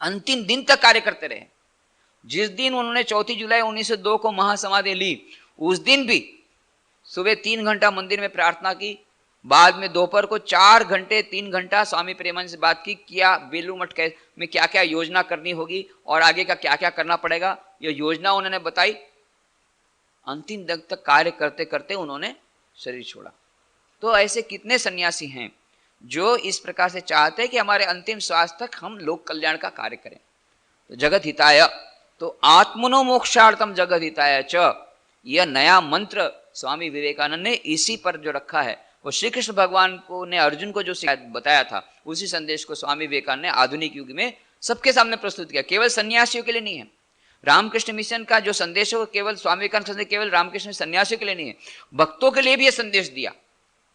अंतिम दिन तक कार्य करते रहे। जिस दिन उन्होंने 4 जुलाई 1902 को महासमाधि ली, उस दिन भी सुबह 3 घंटा मंदिर में प्रार्थना की, बाद में दोपहर को 4 घंटे 3 घंटा स्वामी प्रेमानंद से बात की, क्या बेलू मठ में क्या क्या योजना करनी होगी और आगे का क्या क्या करना पड़ेगा, यह योजना उन्होंने बताई। अंतिम दिन तक कार्य करते करते उन्होंने शरीर छोड़ा। तो ऐसे कितने सन्यासी हैं जो इस प्रकार से चाहते हैं कि हमारे अंतिम श्वास तक हम लोक कल्याण का कार्य करें। तो जगत हिताय, तो आत्मनो मोक्षार्थम जगत हिताय च, यह नया मंत्र स्वामी विवेकानंद ने इसी पर जो रखा है वो श्री कृष्ण भगवान को ने अर्जुन को जो बताया था, उसी संदेश को स्वामी विवेकानंद ने आधुनिक युग में सबके सामने प्रस्तुत किया। केवल सन्यासियों के लिए नहीं है। रामकृष्ण मिशन का जो संदेश है वो केवल स्वामी विवेकानंद संदेश केवल रामकृष्ण सन्यासियों के लिए नहीं है, भक्तों के लिए भी यह संदेश दिया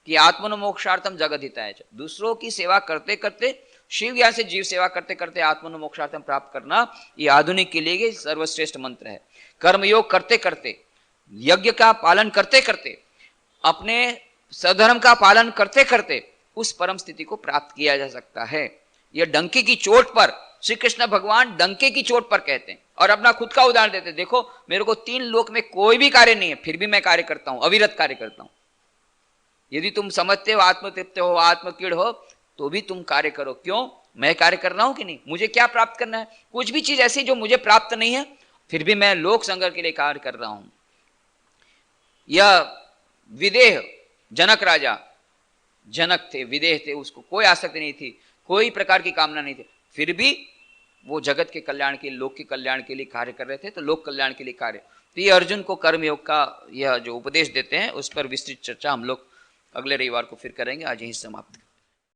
कि आत्मनो मोक्षार्थम जगत हिताय च। दूसरों की सेवा करते करते, शिव ज्ञान से जीव सेवा करते करते आत्मनो मोक्षार्थम प्राप्त करना, ये आधुनिक के लिए सर्वश्रेष्ठ मंत्र है। कर्मयोग करते करते, यज्ञ का पालन करते करते, अपने सधर्म का पालन करते करते उस परम स्थिति को प्राप्त किया जा सकता है। यह डंके की चोट पर, श्री कृष्ण भगवान डंके की चोट पर कहते हैं और अपना खुद का उदाहरण देते हैं। देखो मेरे को 3 लोक में कोई भी कार्य नहीं है, फिर भी मैं कार्य करता हूं, अविरत कार्य करता हूं। यदि तुम समझते हो, आत्मतृप्त हो, आत्मकीड़ हो, तो भी तुम कार्य करो। क्यों? मैं कार्य कर रहा हूं कि नहीं? मुझे क्या प्राप्त करना है? कुछ भी चीज ऐसी जो मुझे प्राप्त नहीं है, फिर भी मैं लोक संग्रह के लिए कार्य कर रहा हूं। यह विदेह जनक राजा, जनक थे, विदेह थे, उसको कोई आसक्ति नहीं थी, कोई प्रकार की कामना नहीं थी, फिर भी वो जगत के कल्याण के, लोक के कल्याण के लिए कार्य कर रहे थे। तो लोक कल्याण के लिए कार्य, तो ये अर्जुन को कर्मयोग का यह जो उपदेश देते हैं, उस पर विस्तृत चर्चा हम लोग अगले रविवार को फिर करेंगे। आज यही समाप्त।